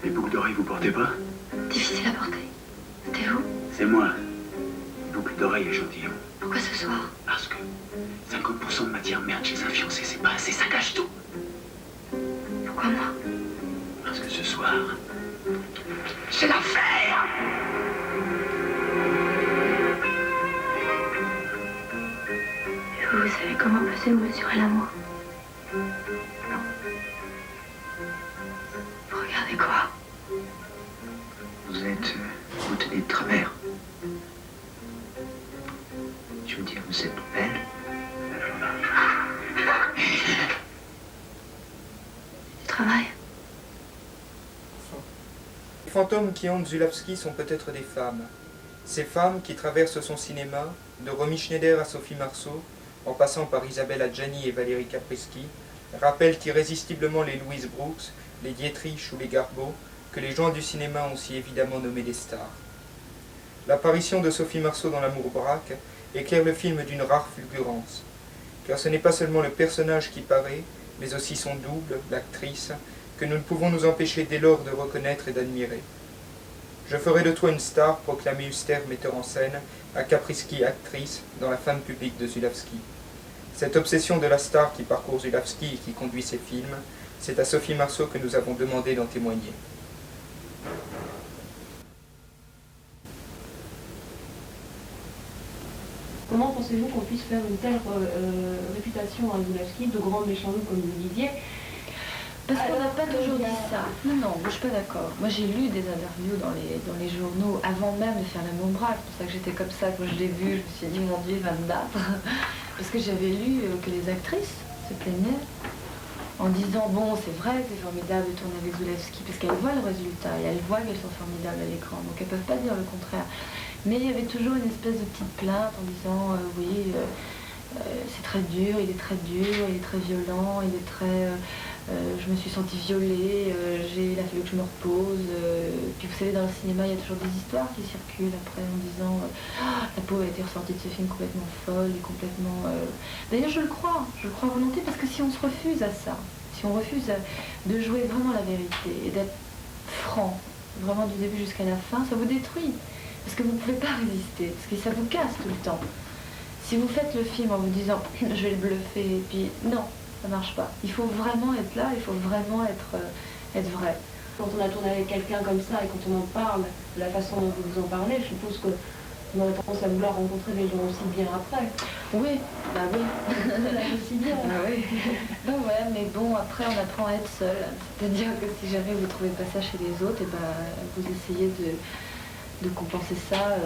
Les boucles d'oreilles, vous portez pas? Difficile à porter. T'es vous? C'est moi. Boucles d'oreilles échantillon. Pourquoi ce soir? Parce que 50% de matière merde chez un fiancé, c'est pas assez, ça gâche tout. Pourquoi moi? Parce que ce soir, c'est l'affaire. Vous savez comment peut se mesurer l'amour? Non. Vous regardez quoi? Vous tenez de travers. Je veux dire, vous êtes belle. Du travail? Les fantômes qui hantent Zulawski sont peut-être des femmes. Ces femmes qui traversent son cinéma, de Romy Schneider à Sophie Marceau, en passant par Isabelle Adjani et Valérie Caprisky, rappellent irrésistiblement les Louise Brooks, les Dietrich ou les Garbeau, que les gens du cinéma ont si évidemment nommé des stars. L'apparition de Sophie Marceau dans L'amour braque éclaire le film d'une rare fulgurance, car ce n'est pas seulement le personnage qui paraît, mais aussi son double, l'actrice, que nous ne pouvons nous empêcher dès lors de reconnaître et d'admirer. Je ferai de toi une star, proclamait Huster, metteur en scène, à Caprisky, actrice, dans La femme publique de Zulawski. Cette obsession de la star qui parcourt Zulawski et qui conduit ses films, c'est à Sophie Marceau que nous avons demandé d'en témoigner. Comment pensez-vous qu'on puisse faire une telle réputation à Zulawski, de grands méchants loups, comme vous disiez? Parce qu'on n'a pas toujours dit ça. Non, non, moi je suis pas d'accord. Moi j'ai lu des interviews dans les journaux avant même de faire L'amour braque. C'est pour ça que j'étais comme ça quand je l'ai vu. Je me suis dit, mon Dieu, il va me battre. Parce que j'avais lu que les actrices se plaignaient en disant bon, c'est vrai que c'est formidable de tourner avec Zulawski, parce qu'elles voient le résultat et elles voient qu'elles sont formidables à l'écran, donc elles ne peuvent pas dire le contraire. Mais il y avait toujours une espèce de petite plainte en disant oui, c'est très dur, il est très violent, il est très... je me suis sentie violée, il a fallu que je me repose. Puis vous savez, dans le cinéma, il y a toujours des histoires qui circulent après en disant la pauvre a été ressortie de ce film complètement folle et complètement... D'ailleurs, je le crois volontiers, parce que si on se refuse à ça, si on refuse de jouer vraiment la vérité et d'être franc, vraiment du début jusqu'à la fin, ça vous détruit. Parce que vous ne pouvez pas résister, parce que ça vous casse tout le temps. Si vous faites le film en vous disant je vais le bluffer, et puis non, ça marche pas. Il faut vraiment être là, il faut vraiment être vrai. Quand on a tourné avec quelqu'un comme ça et quand on en parle de la façon dont vous en parlez, je suppose qu'on aurait tendance à vouloir rencontrer les gens aussi bien après. Oui, bah oui. aussi bien. Ah oui. Donc ouais, mais bon, après on apprend à être seul. C'est-à-dire que si jamais vous ne trouvez pas ça chez les autres, et ben, vous essayez de compenser ça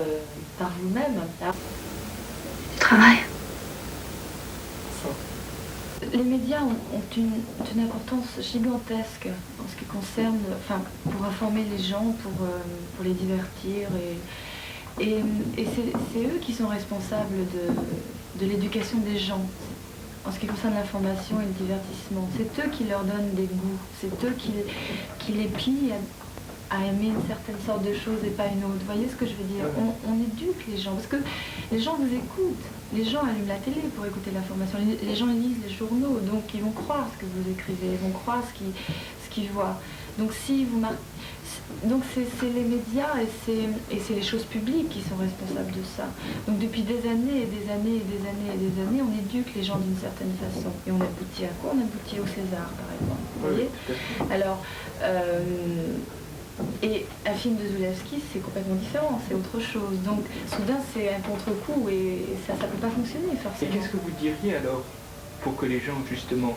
par vous-même. Tu travailles. Les médias ont une importance gigantesque en ce qui concerne, enfin, pour informer les gens, pour les divertir. Et c'est eux qui sont responsables de l'éducation des gens en ce qui concerne l'information et le divertissement. C'est eux qui leur donnent des goûts, c'est eux qui les plient à aimer une certaine sorte de choses et pas une autre. Vous voyez ce que je veux dire? On éduque les gens, parce que les gens vous écoutent. Les gens allument la télé pour écouter l'information. Les gens lisent les journaux, donc ils vont croire ce que vous écrivez, ils vont croire ce qu'ils voient. Donc donc c'est les médias et c'est les choses publiques qui sont responsables de ça. Donc depuis des années et des années et des années et des années, on éduque les gens d'une certaine façon. Et on aboutit à quoi? On aboutit au César, par exemple. Vous voyez? Alors, et un film de Zulawski, c'est complètement différent, c'est autre chose. Donc soudain, c'est un contre-coup et ça ne peut pas fonctionner forcément. Et qu'est-ce que vous diriez alors pour que les gens justement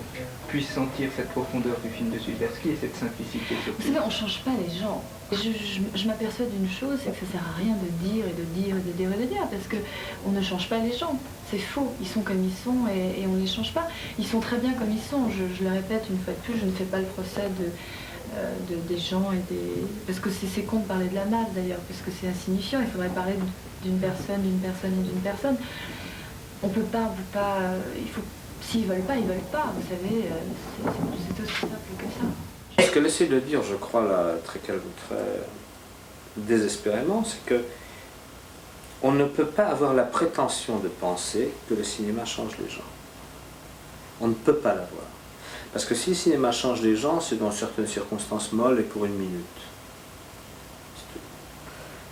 puissent sentir cette profondeur du film de Zulawski et cette simplicité surtout? Vous savez, on ne change pas les gens. Je m'aperçois d'une chose, c'est que ça ne sert à rien de dire et de dire et de dire et de dire, parce qu'on ne change pas les gens. C'est faux, ils sont comme ils sont et on ne les change pas. Ils sont très bien comme ils sont, je le répète une fois de plus, je ne fais pas le procès des gens et des... Parce que c'est con de parler de la masse d'ailleurs, parce que c'est insignifiant, il faudrait parler d'une personne et d'une personne. On peut pas, il faut... S'ils veulent pas, ils veulent pas, vous savez, c'est aussi simple que ça. Ce qu'elle essaie de dire, je crois, là, très désespérément, c'est que on ne peut pas avoir la prétention de penser que le cinéma change les gens. On ne peut pas l'avoir. Parce que si le cinéma change les gens, c'est dans certaines circonstances molles et pour une minute.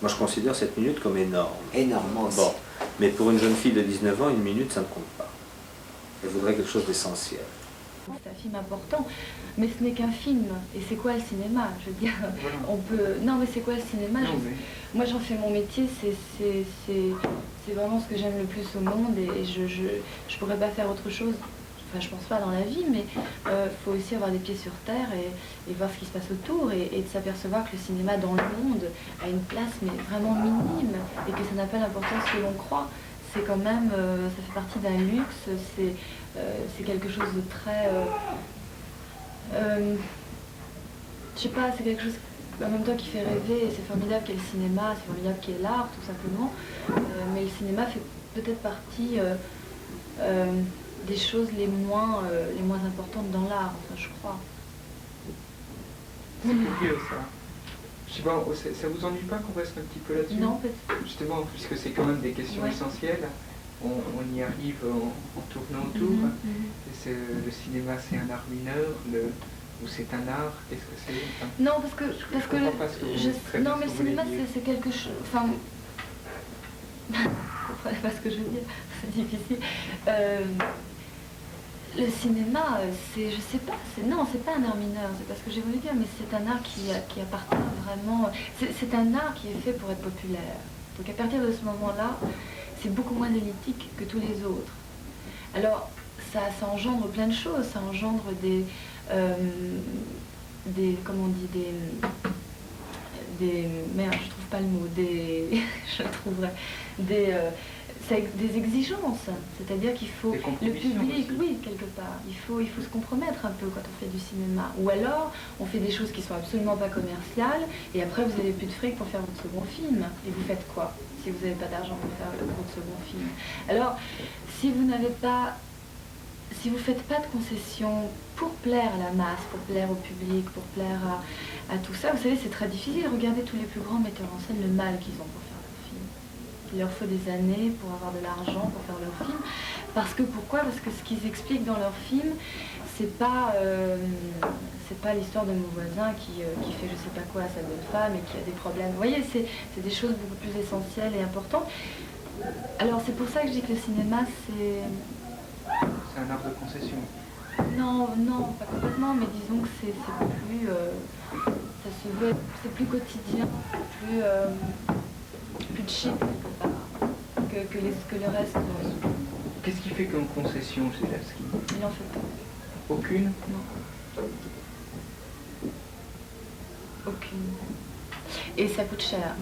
Moi, je considère cette minute comme énorme. Énorme aussi. Bon, mais pour une jeune fille de 19 ans, une minute, ça ne compte pas. Elle voudrait quelque chose d'essentiel. C'est un film important, mais ce n'est qu'un film. Et c'est quoi le cinéma? Je veux dire, on peut... Non, mais c'est quoi le cinéma? Moi, j'en fais mon métier, c'est vraiment ce que j'aime le plus au monde et je pourrais pas faire autre chose. Enfin, je pense pas dans la vie, mais faut aussi avoir les pieds sur terre et voir ce qui se passe autour et de s'apercevoir que le cinéma dans le monde a une place mais vraiment minime et que ça n'a pas l'importance que l'on croit. C'est quand même, ça fait partie d'un luxe, c'est quelque chose de très... je sais pas, c'est quelque chose en même temps qui fait rêver, et c'est formidable qu'il y ait le cinéma, c'est formidable qu'il y ait l'art, tout simplement, mais le cinéma fait peut-être partie des choses les moins importantes dans l'art, enfin je crois. C'est curieux ça. Je sais pas, ça vous ennuie pas qu'on reste un petit peu là-dessus? Non, peut-être. Justement, puisque c'est quand même des questions essentielles, on y arrive en tournant autour. Et le cinéma, c'est un art mineur, ou c'est un art, qu'est-ce que c'est? Enfin, non, parce que non, mais le cinéma, c'est quelque chose... Enfin, vous comprenez pas ce que je veux dire, c'est difficile. Le cinéma, je sais pas, non, c'est pas un art mineur, c'est pas ce que j'ai voulu dire, mais c'est un art qui appartient vraiment... C'est un art qui est fait pour être populaire. Donc à partir de ce moment-là, c'est beaucoup moins élitique que tous les autres. Alors, ça engendre plein de choses, ça engendre des comment on dit, merde, je trouve pas le mot, je le trouverai, c'est des exigences, c'est-à-dire qu'il faut Des le compromissions public, aussi. oui, quelque part. Il faut se compromettre un peu quand on fait du cinéma. Ou alors, on fait des choses qui sont absolument pas commerciales, et après vous avez plus de fric pour faire votre second film. Et vous faites quoi si vous n'avez pas d'argent pour faire votre second film? Alors, si vous faites pas de concessions pour plaire à la masse, pour plaire au public, pour plaire à tout ça, vous savez, c'est très difficile. Regardez tous les plus grands metteurs en scène, le mal qu'ils ont pour faire leur film. Il leur faut des années pour avoir de l'argent pour faire leur film. Pourquoi? Parce que ce qu'ils expliquent dans leur film, c'est pas l'histoire de mon voisin qui fait je sais pas quoi à sa bonne femme et qui a des problèmes. Vous voyez, c'est des choses beaucoup plus essentielles et importantes. Alors c'est pour ça que je dis que le cinéma, c'est un art de concession. Non, pas complètement, mais disons que c'est plus... ça se veut, c'est plus quotidien, plus cheap quelque part, que le reste. Qu'est-ce qui fait qu'en concession chez Zulawski? Il en fait pas. Aucune? Non. Aucune. Et ça coûte cher.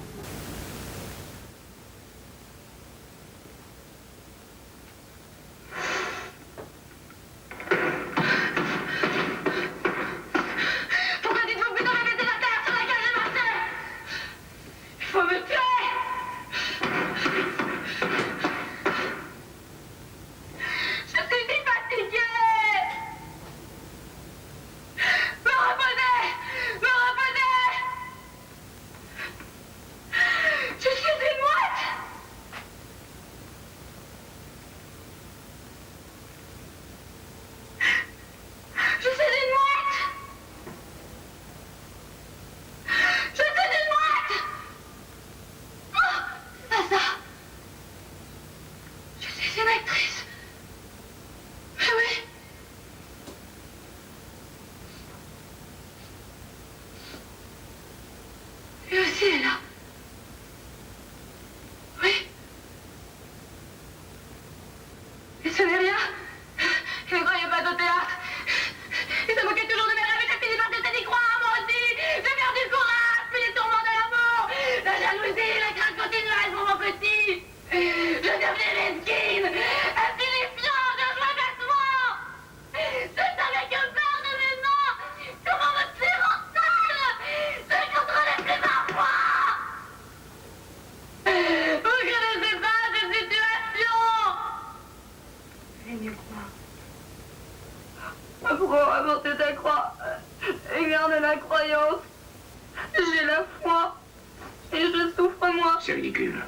C'est ridicule.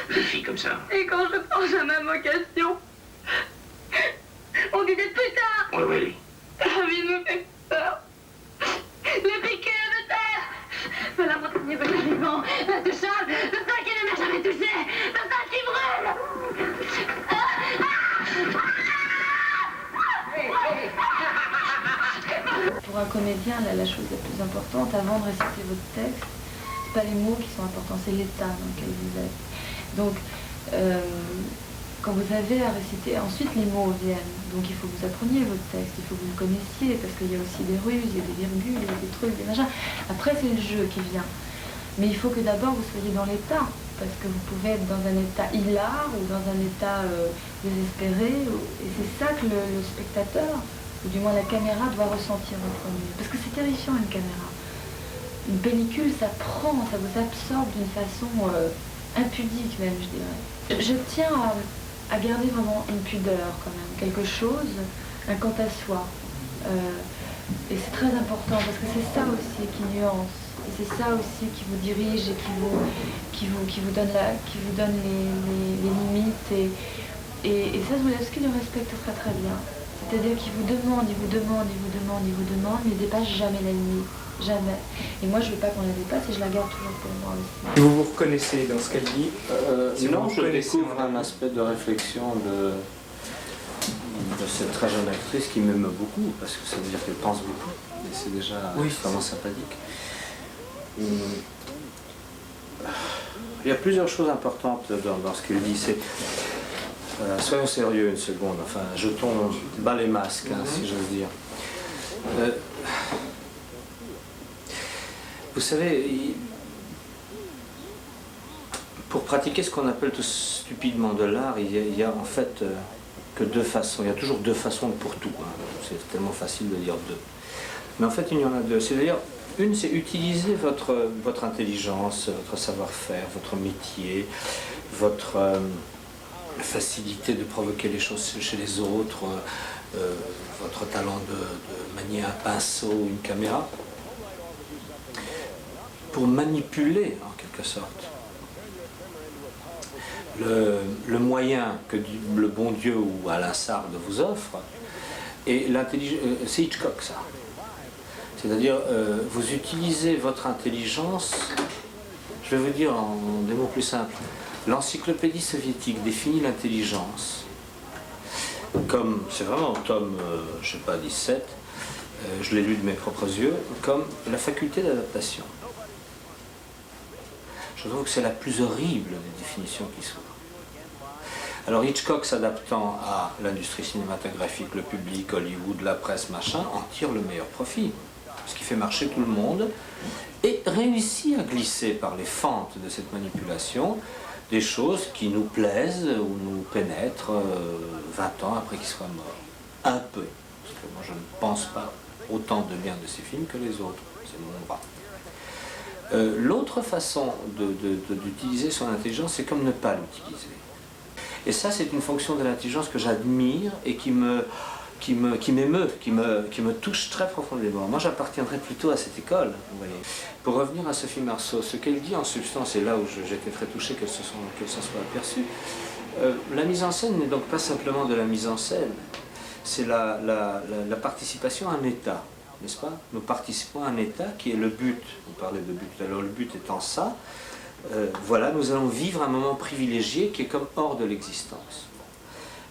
Des filles comme ça. Et quand je pense à ma vocation, on dit des putards. Oui, oui. La vie me fait peur. Les piquets de terre. De la montagne de vivant, l'intouchable, de ça qui ne m'a jamais touché, de ça qui brûle. Pour un comédien, la chose la plus importante avant de réciter votre texte, pas les mots qui sont importants, c'est l'état dans lequel vous êtes. Donc, quand vous avez à réciter, ensuite les mots viennent. Donc il faut que vous appreniez votre texte, il faut que vous le connaissiez, parce qu'il y a aussi des ruses, il y a des virgules, il y a des trucs, des machins. Après, c'est le jeu qui vient. Mais il faut que d'abord vous soyez dans l'état, parce que vous pouvez être dans un état hilar ou dans un état désespéré. Et c'est ça que le spectateur, ou du moins la caméra, doit ressentir en premier. Parce que c'est terrifiant une caméra. Une pellicule, ça prend, ça vous absorbe d'une façon impudique même, je dirais. Je tiens à garder vraiment une pudeur quand même, quelque chose, un quant à soi. Et c'est très important parce que c'est ça aussi qui nuance. Et c'est ça aussi qui vous dirige et qui vous donne les limites. Et ça, Zulawski le respecte très très bien. C'est-à-dire qu'il vous demande, mais il ne dépasse jamais la limite. Jamais. Et moi, je ne veux pas qu'on la dépasse et je la garde toujours pour moi aussi. Vous vous reconnaissez dans ce qu'elle dit? Non, je découvre un aspect de réflexion de cette très jeune actrice qui m'aime beaucoup, parce que ça veut dire qu'elle pense beaucoup. Et c'est déjà vraiment sympathique. Il y a plusieurs choses importantes dans ce qu'elle dit. Soyons sérieux une seconde, enfin, jetons bas les masques, hein, si j'ose dire. Vous savez, Pour pratiquer ce qu'on appelle tout stupidement de l'art, il y a en fait que deux façons. Il y a toujours deux façons pour tout. Hein. C'est tellement facile de dire deux. Mais en fait, il y en a deux. C'est-à-dire, une, c'est utiliser votre intelligence, votre savoir-faire, votre métier, votre facilité de provoquer les choses chez les autres, votre talent de manier un pinceau ou une caméra, pour manipuler, en quelque sorte, le moyen que le bon Dieu ou Alain Sard vous offre, et l'intelligence, c'est Hitchcock ça. C'est-à-dire, vous utilisez votre intelligence, je vais vous dire en des mots plus simples, l'encyclopédie soviétique définit l'intelligence comme, c'est vraiment au tome, je sais pas, 17, je l'ai lu de mes propres yeux, comme la faculté d'adaptation. Je trouve que c'est la plus horrible des définitions qui soit. Alors Hitchcock, s'adaptant à l'industrie cinématographique, le public, Hollywood, la presse, machin, en tire le meilleur profit. Ce qui fait marcher tout le monde, et réussit à glisser par les fentes de cette manipulation des choses qui nous plaisent ou nous pénètrent 20 ans après qu'ils soient morts. Un peu. Parce que moi je ne pense pas autant de bien de ces films que les autres. C'est mon bras. L'autre façon d'utiliser son intelligence, c'est comme ne pas l'utiliser. Et ça, c'est une fonction de l'intelligence que j'admire et qui m'émeut, qui me touche très profondément. Moi, j'appartiendrais plutôt à cette école, vous voyez. Pour revenir à Sophie Marceau, ce qu'elle dit en substance, et là où j'étais très touché qu'elle s'en soit aperçue, la mise en scène n'est donc pas simplement de la mise en scène, c'est la participation à un état, n'est-ce pas? Nous participons à un état qui est le but. Vous parlez de but, alors le but étant ça, voilà, nous allons vivre un moment privilégié qui est comme hors de l'existence.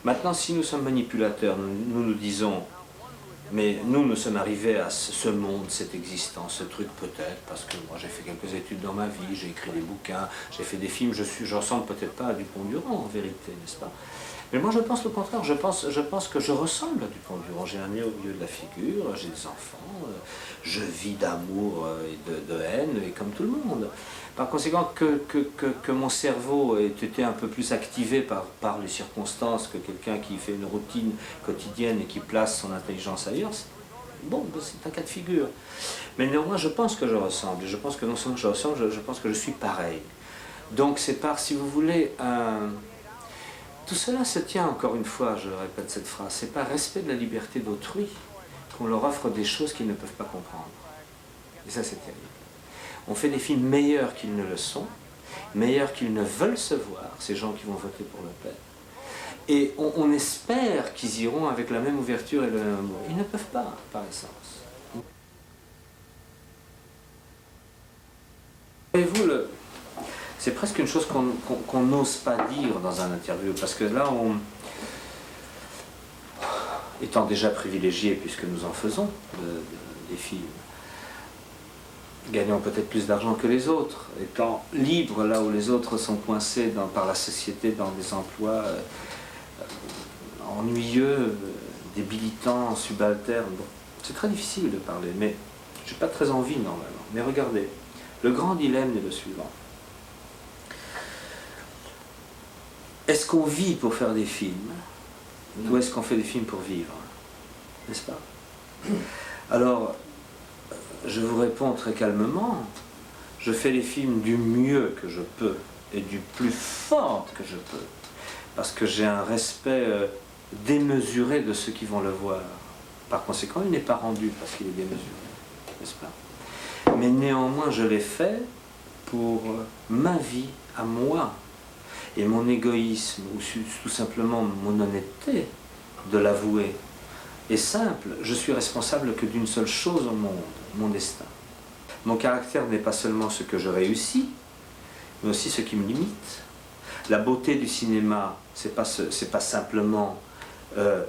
Maintenant, si nous sommes manipulateurs, nous disons, mais nous sommes arrivés à ce monde, cette existence, ce truc peut-être, parce que moi j'ai fait quelques études dans ma vie, j'ai écrit des bouquins, j'ai fait des films, je ressemble peut-être pas à Dupont-Durand en vérité, n'est-ce pas? Mais moi je pense le contraire, je pense que je ressemble à Dupont-Durand, j'ai un nez au milieu de la figure, j'ai des enfants, je vis d'amour et de haine, et comme tout le monde. Par conséquent, que mon cerveau ait été un peu plus activé par les circonstances que quelqu'un qui fait une routine quotidienne et qui place son intelligence ailleurs, bon, c'est un cas de figure. Mais néanmoins, je pense que je ressemble. Et je pense que non seulement je ressemble, je pense que je suis pareil. Donc c'est par, si vous voulez, tout cela se tient, encore une fois, je répète cette phrase, c'est par respect de la liberté d'autrui qu'on leur offre des choses qu'ils ne peuvent pas comprendre. Et ça, c'est terrible. On fait des films meilleurs qu'ils ne le sont, meilleurs qu'ils ne veulent se voir, ces gens qui vont voter pour Le Pen. Et on espère qu'ils iront avec la même ouverture et le même amour. Ils ne peuvent pas, par essence. Voyez-vous, c'est presque une chose qu'on n'ose pas dire dans un interview, parce que là, étant déjà privilégiés, puisque nous en faisons des films, gagnant peut-être plus d'argent que les autres, étant libres là où les autres sont coincés par la société dans des emplois ennuyeux, débilitants, subalternes. Bon, c'est très difficile de parler, mais je n'ai pas très envie normalement. Mais regardez, le grand dilemme est le suivant. Est-ce qu'on vit pour faire des films, ou est-ce qu'on fait des films pour vivre? N'est-ce pas? Alors, je vous réponds très calmement, je fais les films du mieux que je peux et du plus fort que je peux, parce que j'ai un respect démesuré de ceux qui vont le voir. Par conséquent, il n'est pas rendu parce qu'il est démesuré, n'est-ce pas? Mais néanmoins, je l'ai fait pour ma vie à moi, et mon égoïsme, ou tout simplement mon honnêteté de l'avouer, est simple. Je suis responsable que d'une seule chose au monde, mon destin. Mon caractère n'est pas seulement ce que je réussis, mais aussi ce qui me limite. La beauté du cinéma, c'est pas simplement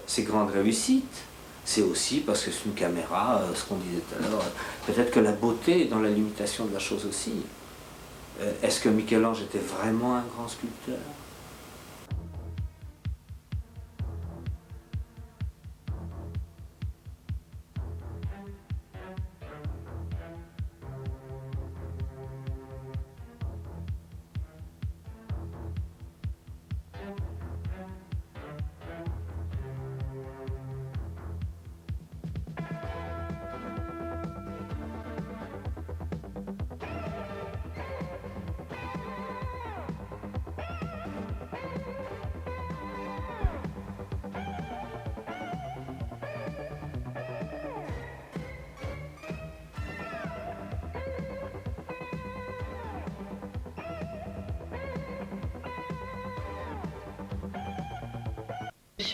ses grandes réussites, c'est aussi parce que c'est une caméra, ce qu'on disait tout à l'heure, peut-être que la beauté est dans la limitation de la chose aussi. Est-ce que Michel-Ange était vraiment un grand sculpteur ?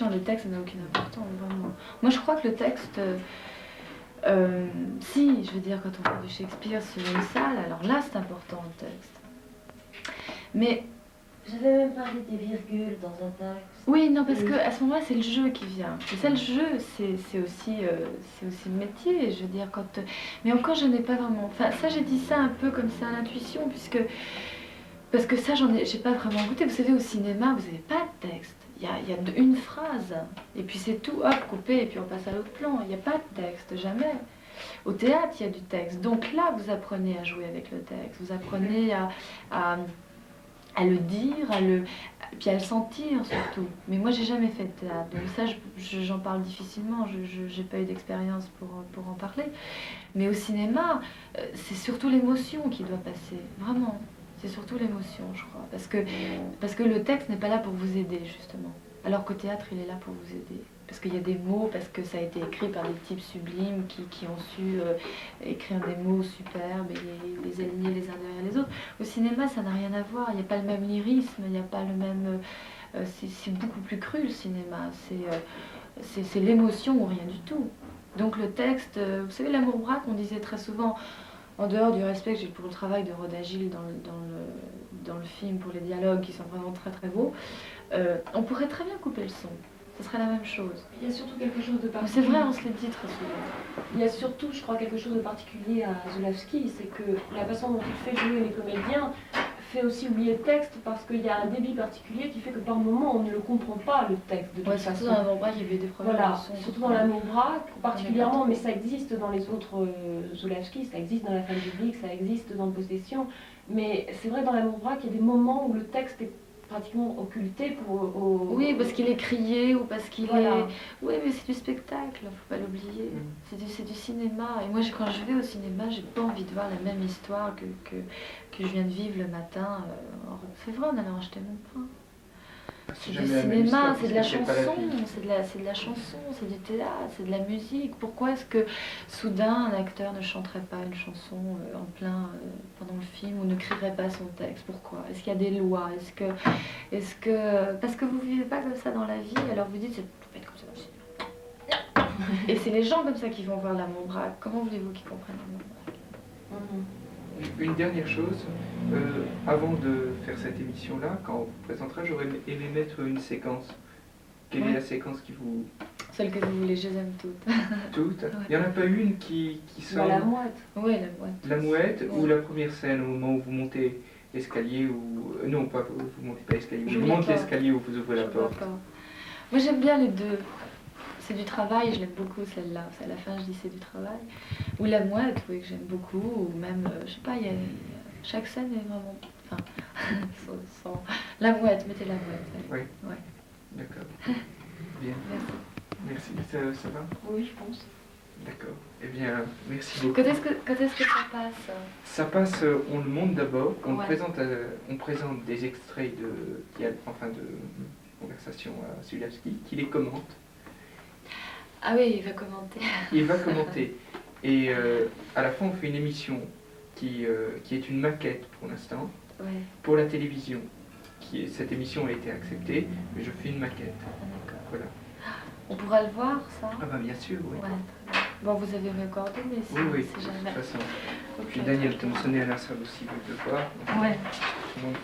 traduction. Le texte n'a aucune importance, vraiment. Moi, je crois que le texte... si, je veux dire, quand on fait du Shakespeare sur une salle, alors là, c'est important, le texte. Mais... J'avais même parlé des virgules dans un texte. Oui, non, parce qu'à ce moment-là, c'est le jeu qui vient. Et ça, le jeu, c'est aussi le métier, je veux dire, quand... Mais encore, je n'ai pas vraiment... Enfin, ça, j'ai dit ça un peu comme ça à l'intuition, puisque... Parce que ça, j'ai pas vraiment goûté. Vous savez, au cinéma, vous n'avez pas de texte. Il y a une phrase, et puis c'est tout, hop, coupé, et puis on passe à l'autre plan. Il n'y a pas de texte, jamais. Au théâtre, il y a du texte. Donc là, vous apprenez à jouer avec le texte. Vous apprenez à le dire, puis à le sentir surtout. Mais moi, j'ai jamais fait de théâtre, donc ça, j'en parle difficilement, je n'ai pas eu d'expérience pour en parler. Mais au cinéma, c'est surtout l'émotion qui doit passer, vraiment. C'est surtout l'émotion, je crois, parce que le texte n'est pas là pour vous aider, justement. Alors qu'au théâtre, il est là pour vous aider. Parce qu'il y a des mots, parce que ça a été écrit par des types sublimes qui ont su écrire des mots superbes et les aligner les uns derrière les autres. Au cinéma, ça n'a rien à voir. Il n'y a pas le même lyrisme, il n'y a pas le même... c'est beaucoup plus cru, le cinéma. C'est l'émotion ou rien du tout. Donc le texte... vous savez, l'amour braque, on disait très souvent, en dehors du respect que j'ai pour le travail de Rhoda Gil dans le film, pour les dialogues qui sont vraiment très très beaux, on pourrait très bien couper le son. Ce serait la même chose. Il y a surtout quelque chose de particulier. C'est vrai, on se le dit très souvent. Il y a surtout, je crois, quelque chose de particulier à Zulawski, c'est que la façon dont il fait jouer les comédiens fait aussi oublier le texte parce qu'il y a un débit particulier qui fait que par moment on ne le comprend pas, le texte. De toute façon. Surtout dans l'amour braque, il y avait des problèmes. Voilà, de son, surtout dans l'amour braque, particulièrement, mais ça existe dans les autres Zulawski, ça existe dans La femme publique, ça existe dans Possession. Mais c'est vrai, dans l'amour braque, il y a des moments où le texte est pratiquement occulté pour... Oui, parce qu'il est crié ou parce qu'il voilà. est... Oui, mais c'est du spectacle, faut pas l'oublier. C'est du cinéma. Et moi, quand je vais au cinéma, j'ai pas envie de voir la même histoire que je viens de vivre le matin. C'est vrai, en allant acheter mon pain. C'est du cinéma, c'est de la chanson, c'est de la chanson, c'est du théâtre, c'est de la musique. Pourquoi est-ce que soudain un acteur ne chanterait pas une chanson en plein pendant le film ou ne crierait pas son texte? Pourquoi? Est-ce qu'il y a des lois? Est-ce que parce que vous vivez pas comme ça dans la vie, alors vous dites c'est peut être comme ça dans le cinéma. Et c'est les gens comme ça qui vont voir l'amour braque. Comment voulez-vous qu'ils comprennent l'amour braque? Une dernière chose, avant de faire cette émission-là, quand on vous présentera, j'aurais aimé mettre une séquence. Quelle est la séquence qui vous... Celle que vous voulez, je les aime toutes. Toutes? Ouais. Il n'y en a pas une qui sort... La mouette. Oui, la mouette. La mouette, ou la première scène au moment où vous montez l'escalier, ou... non, pas, vous montez pas l'escalier, vous montez l'escalier où vous ouvrez la porte. Moi j'aime bien les deux. C'est du travail, je l'aime beaucoup celle-là. À la fin, je dis c'est du travail. Ou la mouette, oui, que j'aime beaucoup. Ou même, je sais pas, chaque scène est vraiment... Enfin, la mouette, mettez la mouette. Oui. Ouais. D'accord. Bien. Merci. Ça va? Oui, je pense. D'accord. Eh bien, merci beaucoup. Quand est-ce que ça passe? Ça passe, on le monte d'abord, on présente des extraits de conversation à Zulawski, qui les commente. Ah oui, il va commenter. Il va commenter. Et à la fin, on fait une émission qui est une maquette pour l'instant, pour la télévision. Cette émission a été acceptée, mais je fais une maquette. D'accord. Voilà. On pourra le voir, ça? Ah bah bien sûr, oui. Ouais. Bon, vous avez mes coordonnées, si oui, si jamais. de toute façon. Okay. Puis Daniel Thompson et Alain Salle aussi, vous deux voir. Ouais. Donc,